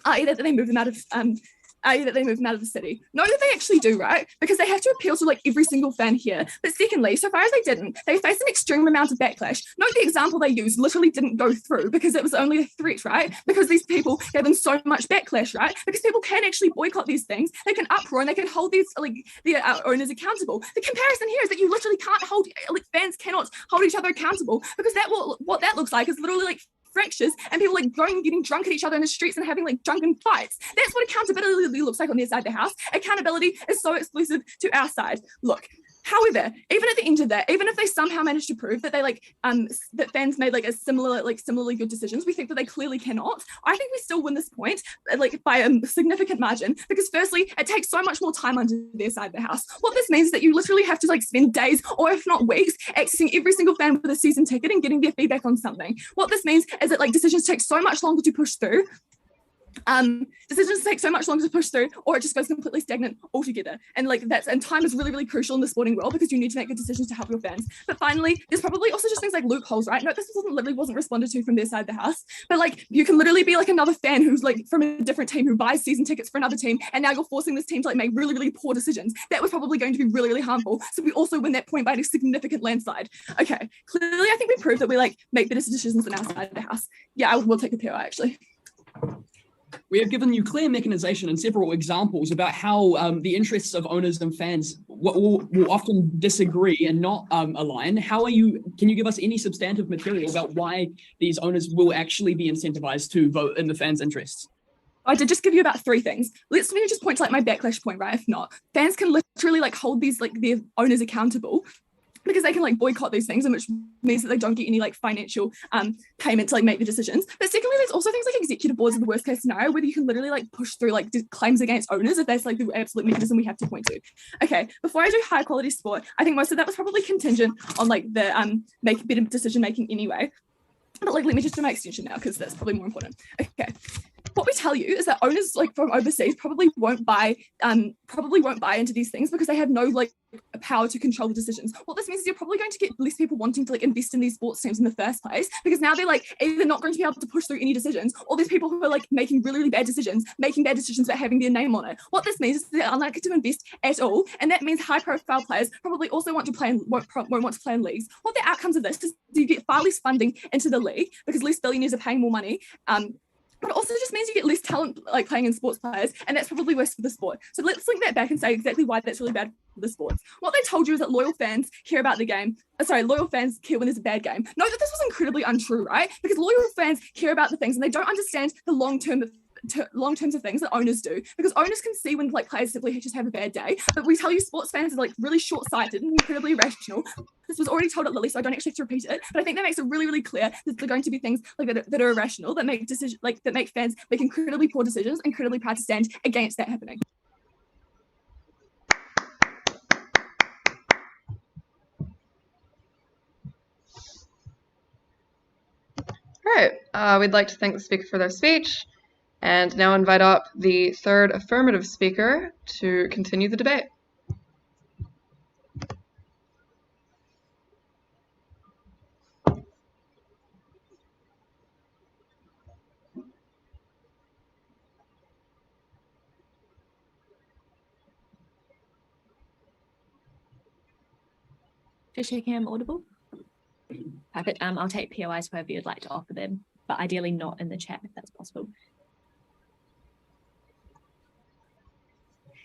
i.e. that they move them out of the city. No, that they actually do, right? Because they have to appeal to like every single fan here. But secondly, so far as they didn't, they face an extreme amount of backlash. Note the example they used literally didn't go through because it was only a threat, right? Because these people gave them so much backlash, right? Because people can actually boycott these things. They can uproar and they can hold these like their owners accountable. The comparison here is that you literally can't hold, like fans cannot hold each other accountable, because what that looks like is literally like fractures and people like going and getting drunk at each other in the streets and having like drunken fights. That's what accountability looks like on their side of the house. Accountability is so exclusive to our side. Look, However, even at the end of that, even if they somehow manage to prove that they that fans made like similarly good decisions, we think that they clearly cannot. I think we still win this point by a significant margin, because firstly, it takes so much more time under their side of the house. What this means is that you literally have to spend days, or if not weeks, accessing every single fan with a season ticket and getting their feedback on something. What this means is that decisions take so much longer to push through. Decisions take so much longer to push through, or it just goes completely stagnant altogether. And time is really, really crucial in the sporting world, because you need to make good decisions to help your fans. But finally, there's probably also just things like loopholes, right? No, this wasn't responded to from their side of the house. But you can literally be another fan who's from a different team who buys season tickets for another team, and now you're forcing this team to make really, really poor decisions. That was probably going to be really, really harmful. So we also win that point by a significant landslide. Okay, clearly I think we proved that we make better decisions than our side of the house. Yeah, I will take a PO actually. We have given you clear mechanization and several examples about how the interests of owners and fans will often disagree and not align. Can you give us any substantive material about why these owners will actually be incentivized to vote in the fans' interests? I did just give you about 3 things. Let me just point to my backlash point, right? If not, fans can literally hold these their owners accountable, because they can boycott these things, and which means that they don't get any financial payment to make the decisions. But secondly, there's also things like executive boards in the worst case scenario, where you can literally push through claims against owners if that's the absolute mechanism we have to point to. Okay, before I do high quality sport, I think most of that was probably contingent on the make better decision making anyway. But let me just do my extension now, because that's probably more important. Okay. What we tell you is that owners from overseas probably won't buy into these things, because they have no power to control the decisions. What this means is you're probably going to get less people wanting to invest in these sports teams in the first place, because now they're either not going to be able to push through any decisions, or there's people who are making really, really bad decisions, but having their name on it. What this means is they're unlikely to invest at all, and that means high profile players probably also won't want to play in leagues. What the outcomes of this is you get far less funding into the league, because less billionaires are paying more money. But it also just means you get less talent playing in sports players, and that's probably worse for the sport. So let's link that back and say exactly why that's really bad for the sports. What they told you is that loyal fans care about the game. Loyal fans care when there's a bad game. Note that this was incredibly untrue, right? Because loyal fans care about the things, and they don't understand the long terms of things that owners do, because owners can see when players simply just have a bad day. But we tell you sports fans are really short-sighted and incredibly irrational. This was already told at Lily, so I don't actually have to repeat it, but I think that makes it really, really clear that there are going to be things that are irrational, that make decisions that make fans make incredibly poor decisions, incredibly proud to stand against that happening. All right, we'd like to thank the speaker for their speech, and now invite up the third affirmative speaker to continue the debate. Just checking I'm audible. Perfect. I'll take POIs wherever you'd like to offer them, but ideally not in the chat if that's possible.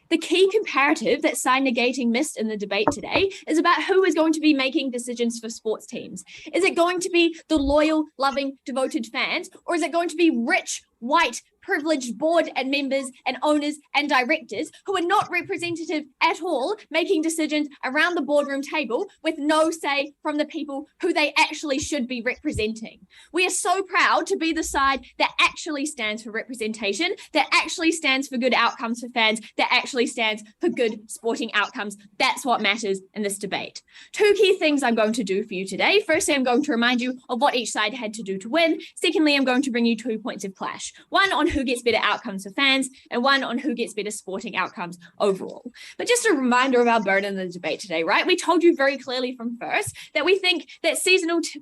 The key comparative that side negating missed in the debate today is about who is going to be making decisions for sports teams. Is it going to be the loyal, loving, devoted fans, or is it going to be rich, white, privileged board and members and owners and directors who are not representative at all, making decisions around the boardroom table with no say from the people who they actually should be representing? We are so proud to be the side that actually stands for representation, that actually stands for good outcomes for fans, that actually stands for good sporting outcomes. That's what matters in this debate. 2 key things I'm going to do for you today. Firstly, I'm going to remind you of what each side had to do to win. Secondly, I'm going to bring you 2 points of clash. One on who gets better outcomes for fans, and one on who gets better sporting outcomes overall. But just a reminder of our burden in the debate today, right? We told you very clearly from first that we think that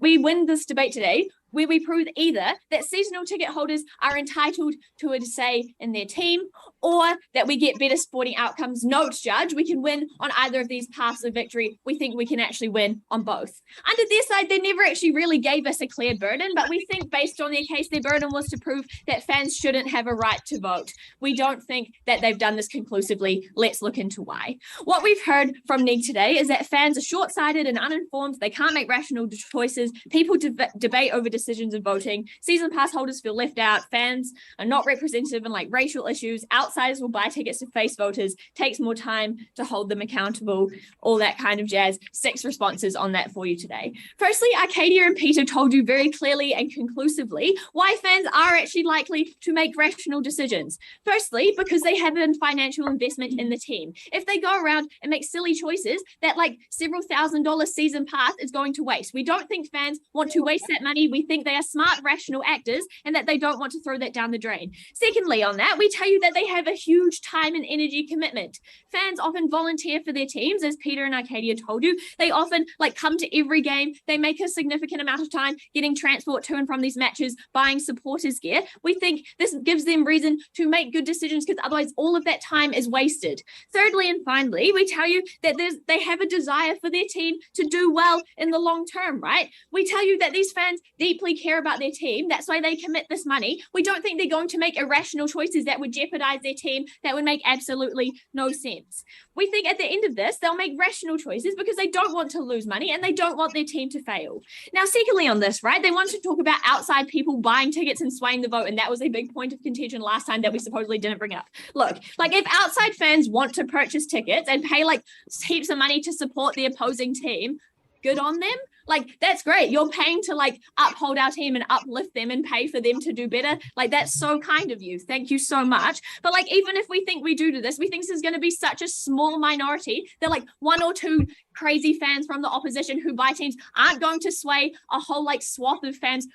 we win this debate today where we prove either that seasonal ticket holders are entitled to a say in their team, or that we get better sporting outcomes. Note, Judge, we can win on either of these paths of victory. We think we can actually win on both. Under their side, they never actually really gave us a clear burden, but we think based on their case, their burden was to prove that fans shouldn't have a right to vote. We don't think that they've done this conclusively. Let's look into why. What we've heard from NEG today is that fans are short-sighted and uninformed. They can't make rational choices. People debate over decisions decisions of voting. Season pass holders feel left out. Fans are not representative in like racial issues. Outsiders will buy tickets to face voters. Takes more time to hold them accountable. All that kind of jazz. 6 responses on that for you today. Firstly, Arcadia and Peter told you very clearly and conclusively why fans are actually likely to make rational decisions. Firstly, because they have a financial investment in the team. If they go around and make silly choices, that like several $1,000 season pass is going to waste. We don't think fans want to waste that money. We think they are smart, rational actors and that they don't want to throw that down the drain. Secondly, on that, we tell you that they have a huge time and energy commitment. Fans often volunteer for their teams, as Peter and Arcadia told you. They often like come to every game. They make a significant amount of time getting transport to and from these matches, buying supporters gear. We think this gives them reason to make good decisions because otherwise all of that time is wasted. Thirdly and finally, we tell you that they have a desire for their team to do well in the long term, right? We tell you that these fans deeply care about their team. That's why they commit this money. We don't think they're going to make irrational choices that would jeopardize their team, that would make absolutely no sense. We think at the end of this, they'll make rational choices because they don't want to lose money and they don't want their team to fail. Now, secondly on this, right, they want to talk about outside people buying tickets and swaying the vote. And that was a big point of contention last time that we supposedly didn't bring up. Look, like if outside fans want to purchase tickets and pay like heaps of money to support the opposing team, good on them. Like, that's great. You're paying to like uphold our team and uplift them and pay for them to do better. Like, that's so kind of you. Thank you so much. But like, even if we think we do this, we think this is going to be such a small minority that like 1 or 2 crazy fans from the opposition who buy teams aren't going to sway a whole like swath of fans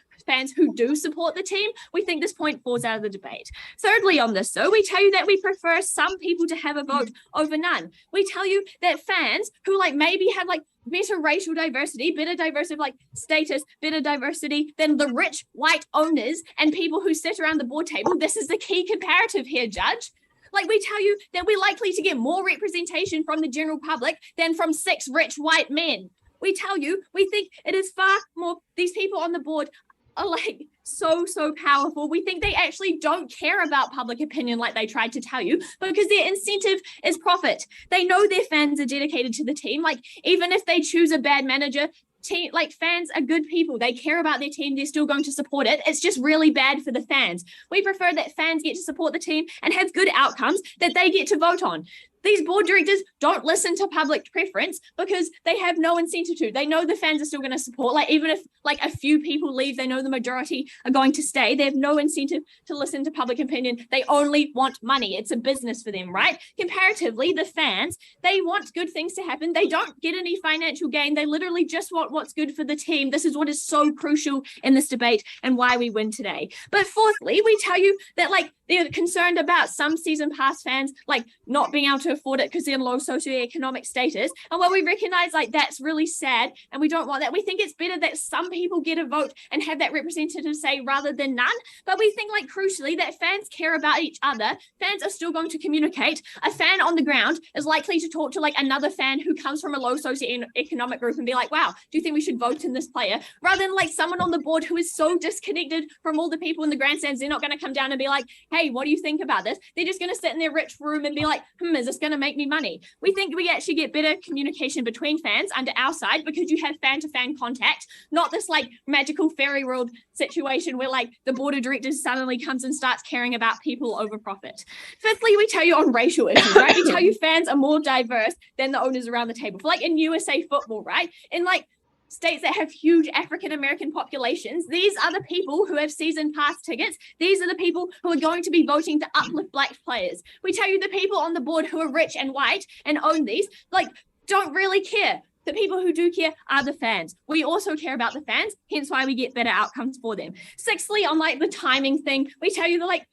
who do support the team. We think this point falls out of the debate. Thirdly on this, though, we tell you that we prefer some people to have a vote over none. We tell you that fans who like maybe have like better racial diversity, better diversity of like status, better diversity than the rich white owners and people who sit around the board table. This is the key comparative here, Judge. Like, we tell you that we're likely to get more representation from the general public than from 6 rich white men. We tell you, we think it is far more, these people on the board are like so powerful. We think they actually don't care about public opinion like they tried to tell you because their incentive is profit. They know their fans are dedicated to the team. Like, even if they choose a bad manager, team, like fans are good people. They care about their team. They're still going to support it. It's just really bad for the fans. We prefer that fans get to support the team and have good outcomes that they get to vote on. These board directors don't listen to public preference because they have no incentive to. They know the fans are still going to support. Like, even if like a few people leave, they know the majority are going to stay. They have no incentive to listen to public opinion. They only want money. It's a business for them, right? Comparatively, the fans, they want good things to happen. They don't get any financial gain. They literally just want what's good for the team. This is what is so crucial in this debate and why we win today. But fourthly, we tell you that like they're concerned about some season pass fans like not being able to afford it because they're in low socioeconomic status. And while we recognize like that's really sad and we don't want that, we think it's better that some people get a vote and have that representative say rather than none. But we think like crucially that fans care about each other. Fans are still going to communicate. A fan on the ground is likely to talk to like another fan who comes from a low socioeconomic group and be like, wow, do you think we should vote in this player? Rather than like someone on the board who is so disconnected from all the people in the grandstands, they're not going to come down and be like, hey, what do you think about this? They're just going to sit in their rich room and be like, is this going to make me money? We think we actually get better communication between fans under our side because you have fan-to-fan contact, not this like magical fairy world situation where like the board of directors suddenly comes and starts caring about people over profit. Fifthly, we tell you on racial issues, right? We tell you fans are more diverse than the owners around the table. For like in USA football, right? In like states that have huge African-American populations, these are the people who have season pass tickets. These are the people who are going to be voting to uplift black players. We tell you the people on the board who are rich and white and own these, like, don't really care. The people who do care are the fans. We also care about the fans, hence why we get better outcomes for them. Sixthly, on like the timing thing, we tell you that like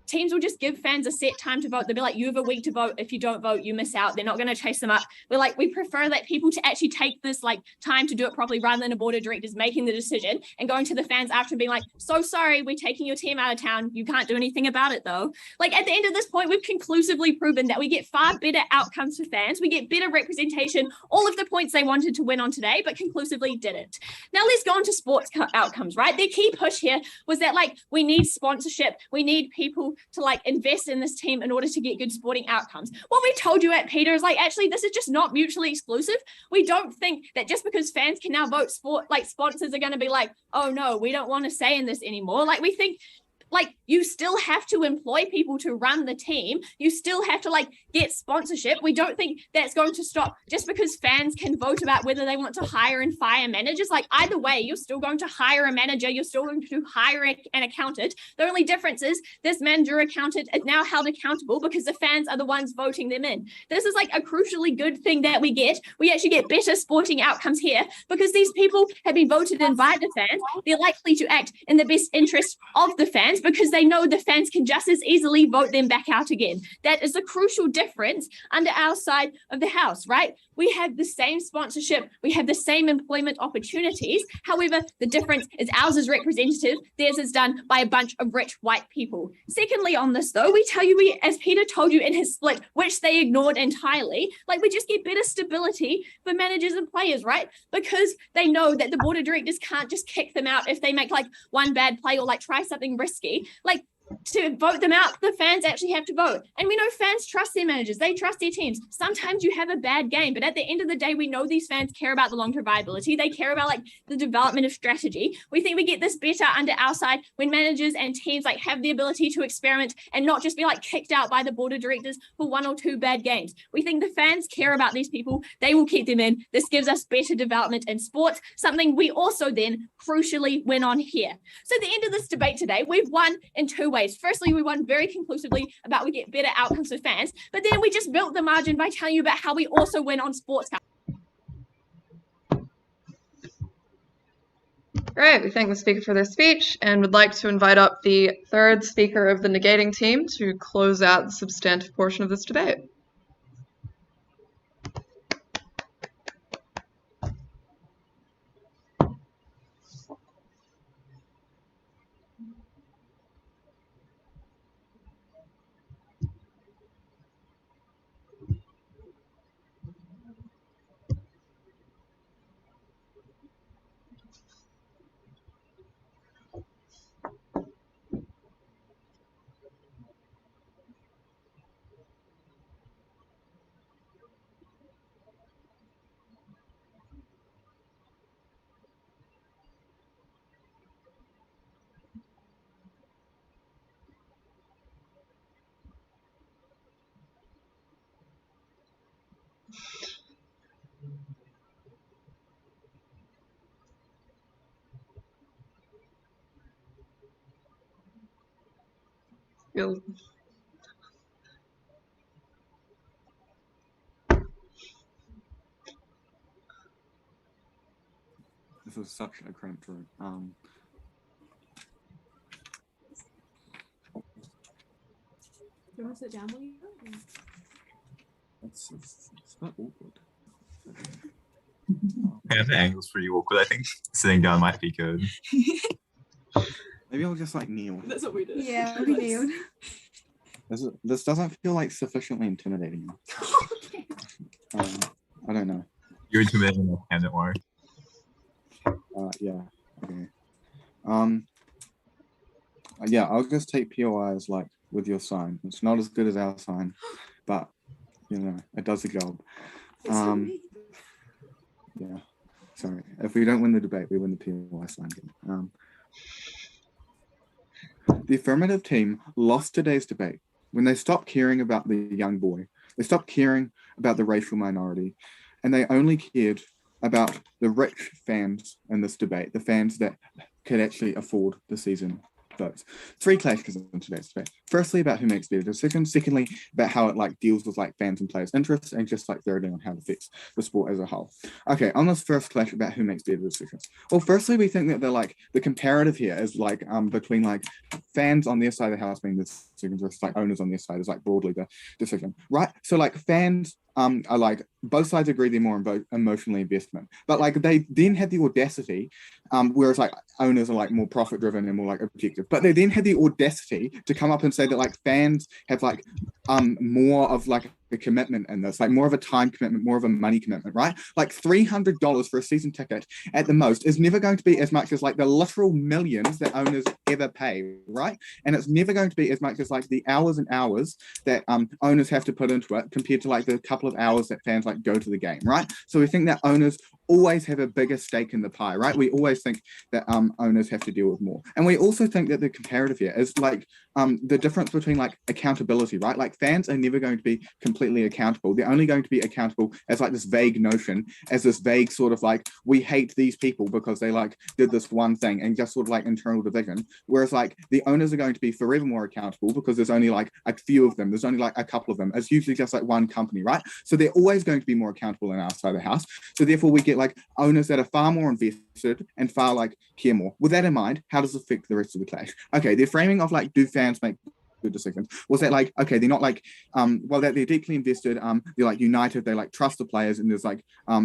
teams will just give fans a set time to vote. They'll be like, you have a week to vote. If you don't vote, you miss out. They're not going to chase them up. We're like, we prefer that people to actually take this like time to do it properly rather than a board of directors making the decision and going to the fans after and being like, so sorry, we're taking your team out of town. You can't do anything about it though. Like at the end of this point, we've conclusively proven that we get far better outcomes for fans. We get better representation, all of the points they wanted to win on today, but conclusively didn't. Now let's go on to sports outcomes, right? Their key push here was that like, we need sponsorship. We need people to like invest in this team in order to get good sporting outcomes. What we told you at Peter is like, actually, this is just not mutually exclusive. We don't think that just because fans can now vote sponsors are going to be like, oh no, we don't want to say in this anymore. Like, we think like you still have to employ people to run the team. You still have to like get sponsorship. We don't think that's going to stop just because fans can vote about whether they want to hire and fire managers. Like either way, you're still going to hire a manager. You're still going to hire an accountant. The only difference is this manager accountant is now held accountable because the fans are the ones voting them in. This is like a crucially good thing that we get. We actually get better sporting outcomes here because these people have been voted in by the fans. They're likely to act in the best interest of the fans because they know the fans can just as easily vote them back out again. That is a crucial difference under our side of the house, right? We have the same sponsorship, we have the same employment opportunities. However, the difference is ours is representative, theirs is done by a bunch of rich white people. Secondly, on this though, we tell you, as Peter told you in his split, which they ignored entirely, like we just get better stability for managers and players, right? Because they know that the board of directors can't just kick them out if they make like one bad play or like try something risky. Like to vote them out, the fans actually have to vote. And we know fans trust their managers. They trust their teams. Sometimes you have a bad game, but at the end of the day, we know these fans care about the long-term viability. They care about like the development of strategy. We think we get this better under our side when managers and teams like have the ability to experiment and not just be like kicked out by the board of directors for one or two bad games. We think the fans care about these people. They will keep them in. This gives us better development in sports, something we also then crucially win on here. So at the end of this debate today, we've won in two ways. Firstly, we won very conclusively about we get better outcomes for fans, but then we just built the margin by telling you about how we also win on sports. Great, we thank the speaker for their speech and would like to invite up the third speaker of the negating team to close out the substantive portion of this debate. You'll... This is such a cramped room. Do you want to sit down while you go? It's not awkward. Yeah, the angle's pretty awkward. I think sitting down might be good. Maybe I'll just like kneel. That's what we did. Yeah, we kneeled. This doesn't feel like sufficiently intimidating. I don't know. You're intimidating enough, and don't worry. Yeah. Okay. Yeah, I'll just take POI as like with your sign. It's not as good as our sign, but you know, it does the job. Yeah. Sorry. If we don't win the debate, we win the POI sign. The affirmative team lost today's debate when they stopped caring about the young boy. They stopped caring about the racial minority, and they only cared about the rich fans in this debate, the fans that could actually afford the season votes. Three clashes in today's debate. Firstly, about who makes better decisions. Secondly, about how it like deals with like fans and players' interests, and just like thirdly on how it affects the sport as a whole. Okay, on this first clash about who makes better decisions. Well, firstly, we think that the comparative here is like between like fans on their side of the house being the decisions versus like owners on their side is like broadly the decision, right? So like fans are like both sides agree they're more emotionally investment, but like they then had the audacity, whereas like owners are like more profit driven and more like objective, but they then had the audacity to come up and say that like fans have like more of like a commitment in this, like more of a time commitment, more of a money commitment, right? Like $300 for a season ticket at the most is never going to be as much as like the literal millions that owners ever pay, right? And it's never going to be as much as like the hours and hours that owners have to put into it compared to like the couple of hours that fans like go to the game, right? So we think that owners always have a bigger stake in the pie, right? We always think that owners have to deal with more. And we also think that the comparative here is like the difference between like accountability, right? Like fans are never going to be completely accountable. They're only going to be accountable as like this vague notion, as this vague sort of like, we hate these people because they like did this one thing, and just sort of like internal division. Whereas like the owners are going to be forever more accountable because there's only like a few of them. There's only like a couple of them. It's usually just like one company, right? So they're always going to be more accountable in our side of the house. So therefore we get like owners that are far more invested and far like care more. With that in mind, how does it affect the rest of the clash? Okay, their framing of like, do fans make good decisions, was that like, okay, they're not like well, that they're deeply invested, they're like united, they like trust the players, and there's like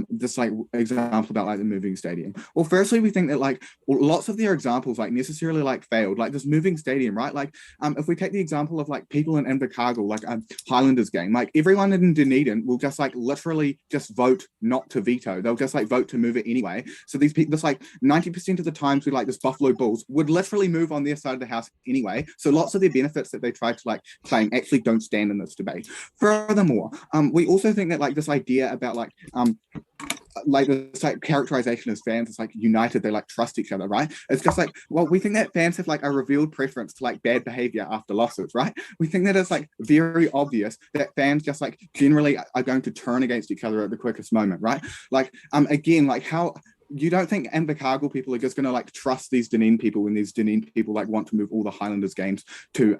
this like example about like the moving stadium. Well, firstly, we think that like lots of their examples like necessarily like failed, like this moving stadium, right? Like if we take the example of like people in Invercargill, like Highlanders game, like everyone in Dunedin will just like literally just vote not to veto. They'll just like vote to move it anyway. So these people, this like 90% of the times we like this Buffalo Bulls would literally move on their side of the house anyway. So lots of their benefits that they try to like claim actually don't stand in this debate. Furthermore, we also think that like this idea about like this like characterization as fans is like united, they like trust each other, right? It's just like, well, we think that fans have like a revealed preference to like bad behavior after losses, right? We think that it's like very obvious that fans just like generally are going to turn against each other at the quickest moment, right? Like again, like how you don't think Invercargill people are just going to like trust these Dunedin people when these Dunedin people like want to move all the Highlanders games to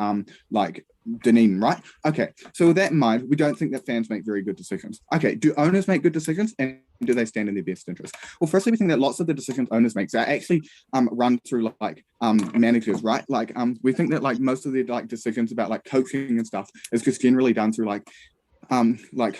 like Dunedin, right? Okay, so with that in mind, we don't think that fans make very good decisions. Okay, do owners make good decisions, and do they stand in their best interest? Well, firstly, we think that lots of the decisions owners make are actually run through like managers, right? Like we think that like most of their like decisions about like coaching and stuff is just generally done through like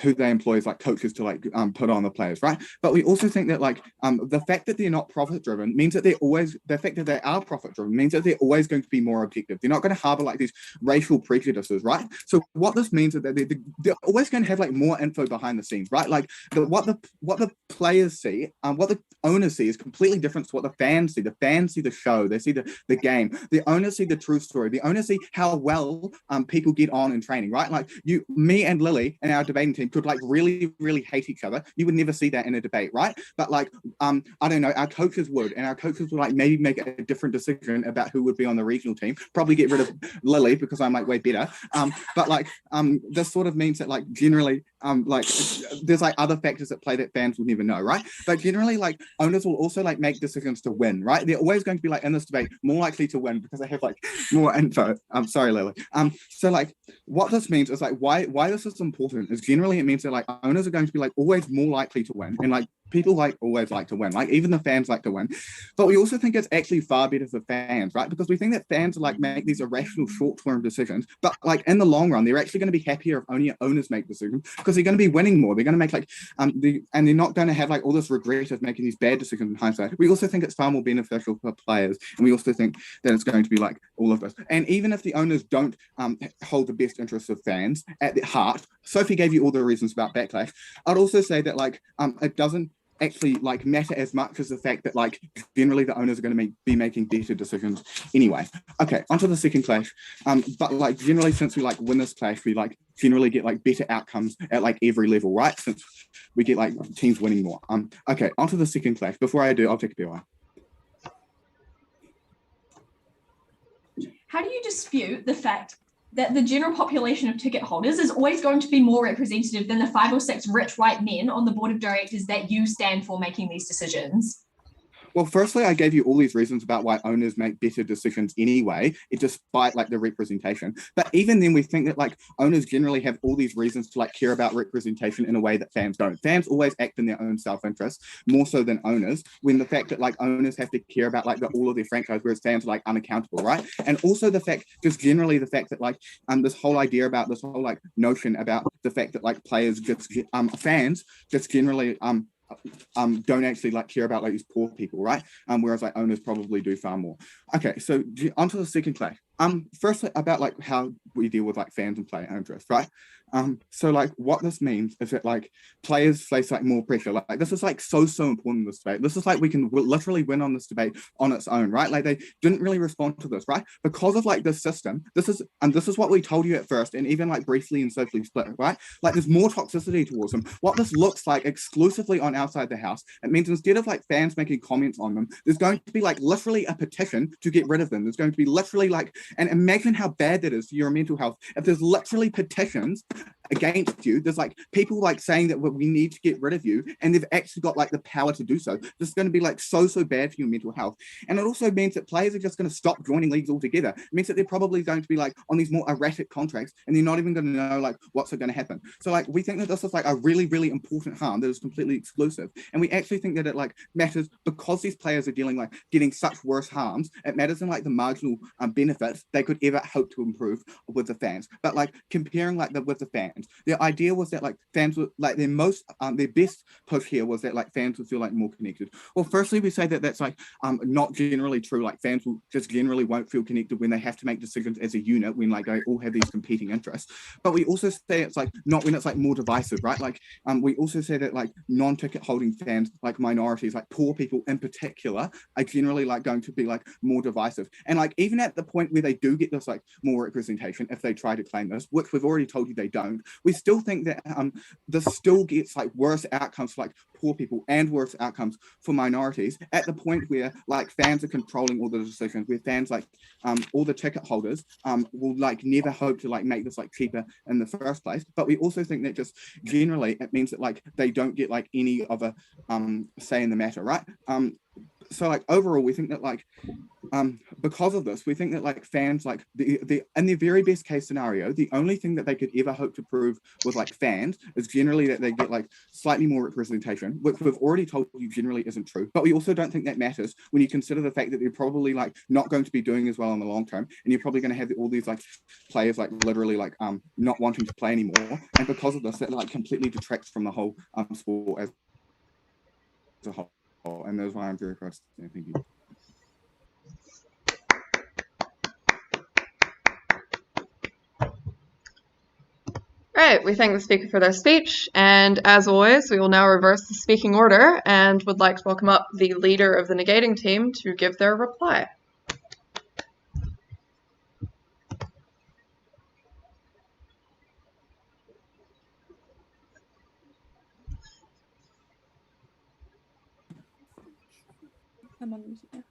who they employ as like coaches to like put on the players, right? But we also think that like the fact that they're not profit driven means that the fact that they are profit driven means that they're always going to be more objective. They're not going to harbor like these racial prejudices, right? So what this means is that they're always going to have like more info behind the scenes, right? Like what the players see, what the owners see is completely different to what the fans see. The fans see the show, they see the game. The owners see the true story. The owners see how well people get on in training, right? Like me and Lily and our debating team could like really, really hate each other. You would never see that in a debate, right? But like, I don't know, our coaches would, and our coaches would like maybe make a different decision about who would be on the regional team, probably get rid of Lily because I'm like way better. But like, this sort of means that like generally, like there's like other factors at play that fans will never know, right? But generally like owners will also like make decisions to win, right? They're always going to be like in this debate more likely to win because they have like more info. I'm sorry, Lily. So like what this means is like why this is important is generally it means that like owners are going to be like always more likely to win, and like people like always like to win, like even the fans like to win. But we also think it's actually far better for fans, right? Because we think that fans like make these irrational short-term decisions, but like in the long run they're actually going to be happier if only owners make decisions because they're going to be winning more. They're going to make like and they're not going to have like all this regret of making these bad decisions in hindsight. We also think it's far more beneficial for players, and we also think that it's going to be like all of this. And even if the owners don't hold the best interests of fans at their heart, Sophie gave you all the reasons about backlash. I'd also say that like it doesn't actually like matter as much as the fact that like generally the owners are going to be making better decisions anyway. Okay, onto the second clash. But like generally since we like win this clash, we like generally get like better outcomes at like every level, right? Since we get like teams winning more. Okay, onto the second clash. Before I do, I'll take a POI. How do you dispute the fact that the general population of ticket holders is always going to be more representative than the 5 or 6 rich white men on the board of directors that you stand for making these decisions? Well, firstly, I gave you all these reasons about why owners make better decisions anyway, despite like the representation. But even then, we think that like owners generally have all these reasons to like care about representation in a way that fans don't. Fans always act in their own self-interest more so than owners, when the fact that like owners have to care about like all of their franchise, whereas fans are like unaccountable, right? And also the fact, just generally the fact that like this whole idea about this whole like notion about the fact that like players just fans just generally don't actually like care about like these poor people, right? Whereas like owners probably do far more. Okay, so onto the second clash. Firstly about like how we deal with like fans and player interest, right? So like what this means is that like players face like more pressure. Like this is like so important in this debate. This is like we can literally win on this debate on its own, right? Like they didn't really respond to this, right? Because of like this system, this is what we told you at first, and even like briefly and socially split, right? Like there's more toxicity towards them. What this looks like exclusively on outside the house, it means instead of like fans making comments on them, there's going to be like literally a petition to get rid of them. There's going to be literally like, and imagine how bad that is for your mental health. If there's literally petitions against you, there's like people like saying that we need to get rid of you, and they've actually got like the power to do so. This is going to be like so bad for your mental health. And it also means that players are just going to stop joining leagues altogether. It means that they're probably going to be like on these more erratic contracts, and they're not even going to know like what's going to happen. So like we think that this is like a really important harm that is completely exclusive, and we actually think that it like matters because these players are getting such worse harms. It matters in like the marginal benefits they could ever hope to improve with the fans. But like comparing like with the fans, the idea was that like fans were like their best push here was that like fans would feel like more connected. Well, firstly, we say that that's like not generally true. Like fans will just generally won't feel connected when they have to make decisions as a unit, when like they all have these competing interests. But we also say it's like not when it's like more divisive, right? Like we also say that like non-ticket holding fans, like minorities, like poor people in particular, are generally like going to be like more divisive. And like even at the point where they do get this like more representation, if they try to claim this, which we've already told you they don't, we still think that this still gets like worse outcomes for like poor people and worse outcomes for minorities at the point where like fans are controlling all the decisions, where fans like all the ticket holders will like never hope to like make this like cheaper in the first place. But we also think that just generally it means that like they don't get like any of a say in the matter, right? So like overall we think that like because of this, we think that like fans, like the in their very best case scenario, the only thing that they could ever hope to prove with like fans is generally that they get like slightly more representation, which we've already told you generally isn't true. But we also don't think that matters when you consider the fact that they're probably like not going to be doing as well in the long term, and you're probably going to have all these like players like literally like not wanting to play anymore, and because of this, that like completely detracts from the whole sport as a whole. And that's why I'm very close. Thank you. Right, we thank the speaker for their speech, and as always, we will now reverse the speaking order and would like to welcome up the leader of the negating team to give their reply. I'm on music now.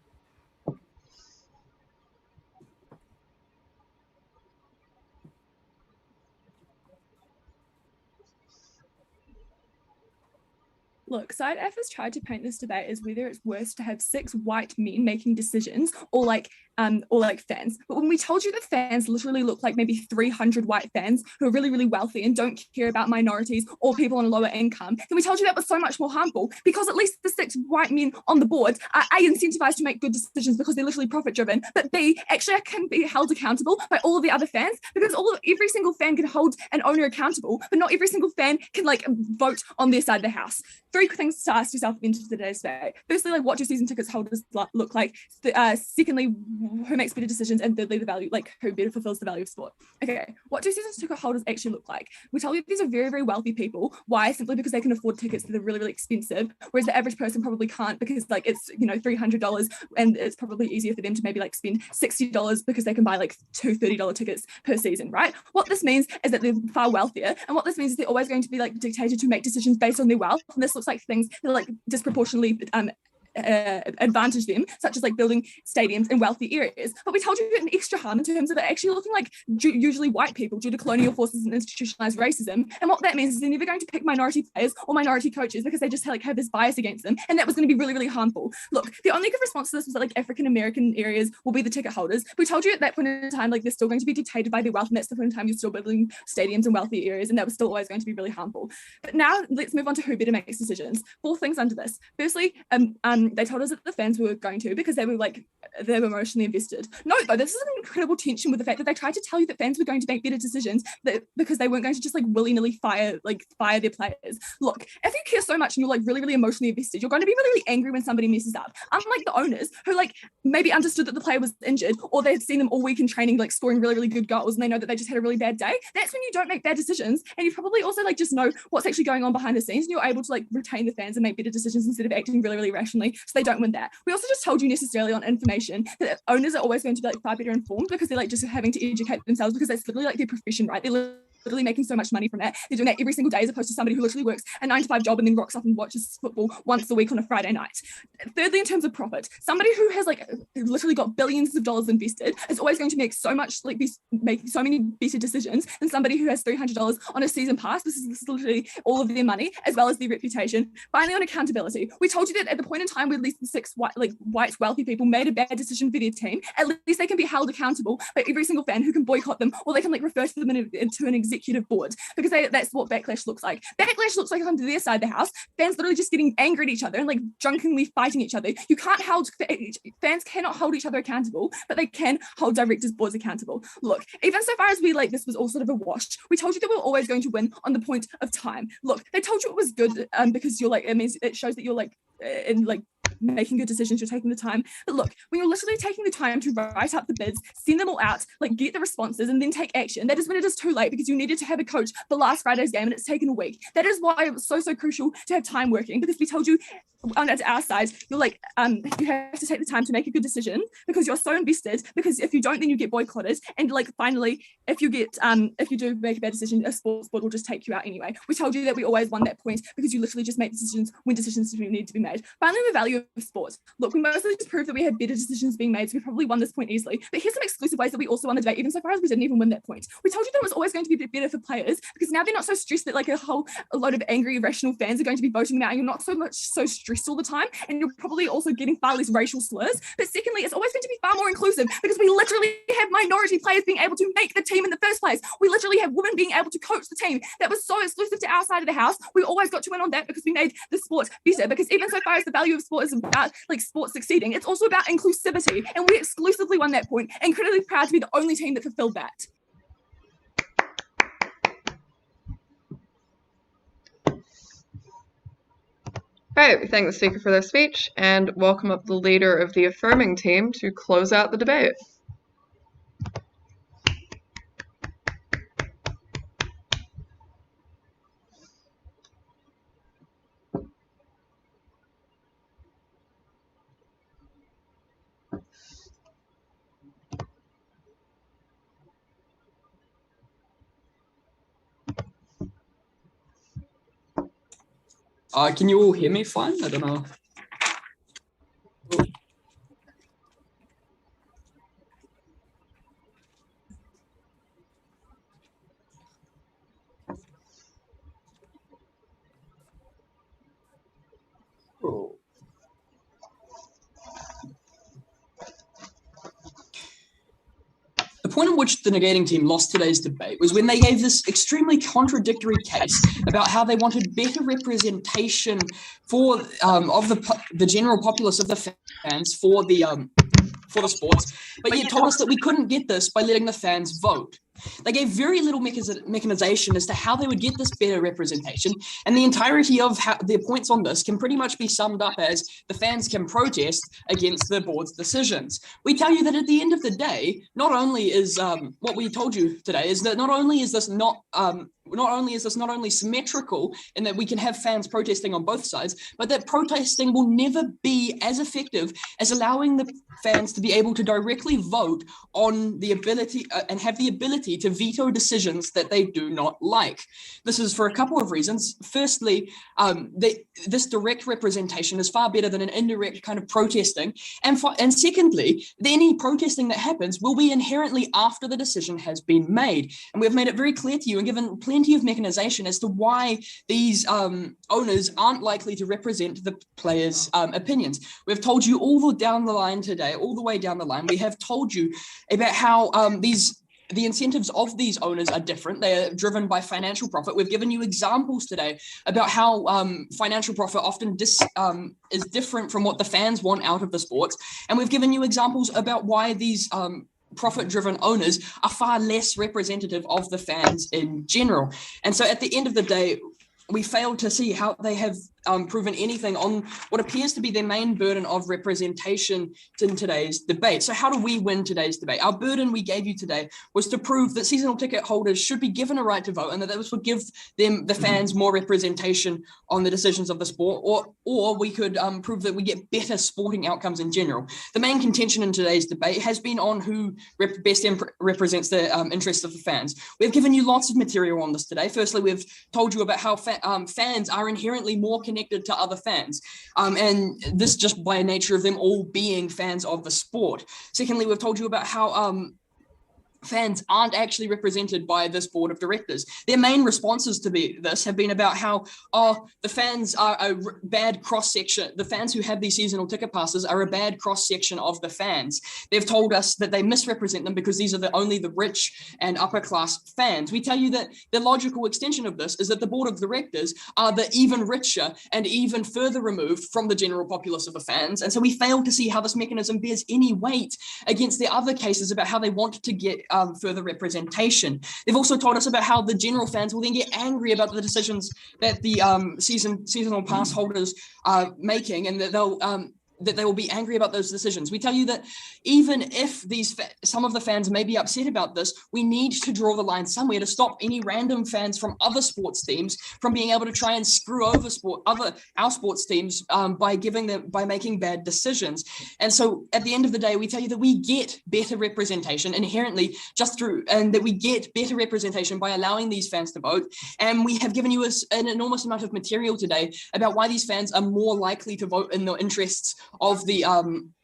Look, Side F has tried to paint this debate as whether it's worse to have 6 white men making decisions or like fans. But when we told you that fans literally look like maybe 300 white fans who are really wealthy and don't care about minorities or people on a lower income, then we told you that was so much more harmful, because at least the 6 white men on the board are A, incentivized to make good decisions because they're literally profit driven, but B, actually can be held accountable by all of the other fans, because every single fan can hold an owner accountable, but not every single fan can like vote on their side of the house. 3 things to ask yourself into today's debate. Firstly, like, what do season tickets holders look like? Secondly, who makes better decisions? And thirdly, the value, like who better fulfills the value of sport. Okay, what do season ticket holders actually look like? We tell you these are very wealthy people. Why? Simply because they can afford tickets that are really expensive, whereas the average person probably can't, because like it's $300, and it's probably easier for them to maybe like spend $60 because they can buy like 2 $30 tickets per season, right? What this means is that they're far wealthier, and what this means is they're always going to be like dictated to make decisions based on their wealth, and this looks like things that like disproportionately advantage them, such as like building stadiums in wealthy areas. But we told you an extra harm in terms of it actually looking like usually white people due to colonial forces and institutionalized racism. And what that means is they're never going to pick minority players or minority coaches because they just like have this bias against them, and that was going to be really harmful. Look, the only good response to this was that like African American areas will be the ticket holders. We told you at that point in time like they're still going to be dictated by their wealth, and that's the point in time you're still building stadiums in wealthy areas, and that was still always going to be really harmful. But now let's move on to who better makes decisions. 4 things under this. Firstly, they told us that the fans were going to because they were emotionally invested. No, though, this is an incredible tension with the fact that they tried to tell you that fans were going to make better decisions because they weren't going to just willy-nilly fire their players. Look, if you care so much and you're really, really emotionally invested, you're going to be really, really angry when somebody messes up. Unlike the owners who maybe understood that the player was injured, or they'd seen them all week in training scoring really, really good goals, and they know that they just had a really bad day. That's when you don't make bad decisions, and you probably also just know what's actually going on behind the scenes, and you're able to retain the fans and make better decisions instead of acting really, really rationally, so they don't win that. We also just told you necessarily on information that owners are always going to be far better informed because they're just having to educate themselves because that's literally their profession, right? They're literally making so much money from that. They're doing that every single day as opposed to somebody who literally works a 9-to-5 job and then rocks up and watches football once a week on a Friday night. Thirdly, in terms of profit, somebody who has literally got billions of dollars invested is always going to make so much make so many better decisions than somebody who has $300 on a season pass. This is literally all of their money as well as their reputation. Finally, on accountability, we told you that at the point in time where at least the 6 white wealthy people made a bad decision for their team, at least they can be held accountable by every single fan who can boycott them, or they can refer to them into an executive board, because that's what backlash looks like. Backlash looks like on their side of the house, fans literally just getting angry at each other and drunkenly fighting each other. Fans cannot hold each other accountable, but they can hold directors' boards accountable. Look, even so far as this was all sort of a wash, we told you that we were always going to win on the point of time. Look, they told you it was good because you're it means it shows that you're in making good decisions, you're taking the time. But look, when you're literally taking the time to write up the bids, send them all out, get the responses, and then take action, that is when it is too late, because you needed to have a coach for last Friday's game and it's taken a week. That is why it was so crucial to have time working, because we told you on our side, you're you have to take the time to make a good decision because you're so invested, because if you don't, then you get boycotted. And finally, if you do make a bad decision, a sports board will just take you out anyway. We told you that we always won that point because you literally just make decisions when decisions need to be made. Finally, the value of sports. Look, we mostly just proved that we had better decisions being made, so we probably won this point easily. But here's some exclusive ways that we also won the debate, even so far as we didn't even win that point. We told you that it was always going to be better for players because now they're not so stressed that a load of angry, irrational fans are going to be voting them out, and you're not so stressed all the time, and you're probably also getting far less racial slurs. But secondly, it's always going to be far more inclusive because we literally have minority players being able to make the team in the first place. We literally have women being able to coach the team. That was so exclusive to our side of the house. We always got to win on that because we made the sport better, because even so far as the value of sport is about sports succeeding, it's also about inclusivity, and we exclusively won that point. Incredibly proud to be the only team that fulfilled that. All right, we thank the speaker for their speech and welcome up the leader of the affirming team to close out the debate. Can you all hear me fine? I don't know. Oh. The point at which the negating team lost today's debate was when they gave this extremely contradictory case about how they wanted better representation for of the general populace of the fans for the sports, but yet told us that we couldn't get this by letting the fans vote. They gave very little mechanization as to how they would get this better representation, and the entirety of their points on this can pretty much be summed up as the fans can protest against the board's decisions. We tell you that at the end of the day, not only is what we told you today is that not only is this not only symmetrical in that we can have fans protesting on both sides, but that protesting will never be as effective as allowing the fans to be able to directly vote on the ability and have the ability to veto decisions that they do not like. This is for a couple of reasons. Firstly, this direct representation is far better than an indirect kind of protesting. And secondly, any protesting that happens will be inherently after the decision has been made. And we've made it very clear to you and given plenty of mechanization as to why these owners aren't likely to represent the players' opinions. We've told you all the way down the line. We have told you about how these the incentives of these owners are different. They are driven by financial profit. We've given you examples today about how financial profit often is different from what the fans want out of the sports. And we've given you examples about why these profit-driven owners are far less representative of the fans in general. And so at the end of the day, we fail to see how they have proven anything on what appears to be their main burden of representation in today's debate. So how do we win today's debate? Our burden we gave you today was to prove that seasonal ticket holders should be given a right to vote, and that this would give them, the fans, more representation on the decisions of the sport, or we could prove that we get better sporting outcomes in general. The main contention in today's debate has been on who best represents the interests of the fans. We've given you lots of material on this today. Firstly, we've told you about how fans are inherently more connected to other fans, and this just by nature of them all being fans of the sport. Secondly, we've told you about how fans aren't actually represented by this board of directors. Their main responses to this have been about how the fans are a bad cross-section. The fans who have these seasonal ticket passes are a bad cross-section of the fans. They've told us that they misrepresent them because these are only the rich and upper-class fans. We tell you that the logical extension of this is that the board of directors are the even richer and even further removed from the general populace of the fans. And so we fail to see how this mechanism bears any weight against the other cases about how they want to get further representation. They've also told us about how the general fans will then get angry about the decisions that the seasonal pass holders are making, and that they will be angry about those decisions. We tell you that even if some of the fans may be upset about this, we need to draw the line somewhere to stop any random fans from other sports teams from being able to try and screw over our sports teams by making bad decisions. And so at the end of the day, we tell you that we get better representation inherently and that we get better representation by allowing these fans to vote. And we have given you an enormous amount of material today about why these fans are more likely to vote in the interests of the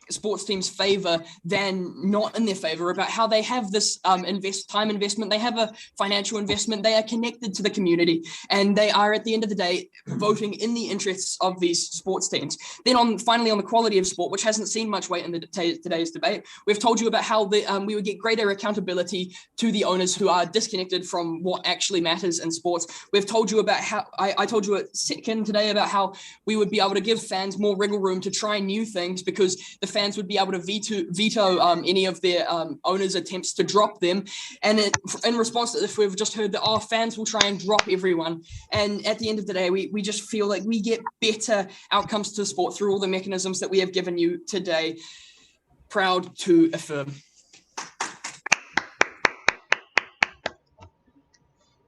sports team's favor than not in their favor, about how they have this time investment, they have a financial investment, they are connected to the community, and they are at the end of the day voting in the interests of these sports teams. Then finally on the quality of sport, which hasn't seen much weight in today's debate, we've told you about how we would get greater accountability to the owners who are disconnected from what actually matters in sports. We've told you about how I told you at second today about how we would be able to give fans more wriggle room to try new things, because the fans would be able to veto any of their owners' attempts to drop them. And in response to this, we've just heard that fans will try and drop everyone. And at the end of the day, we just feel like we get better outcomes to sport through all the mechanisms that we have given you today. Proud to affirm.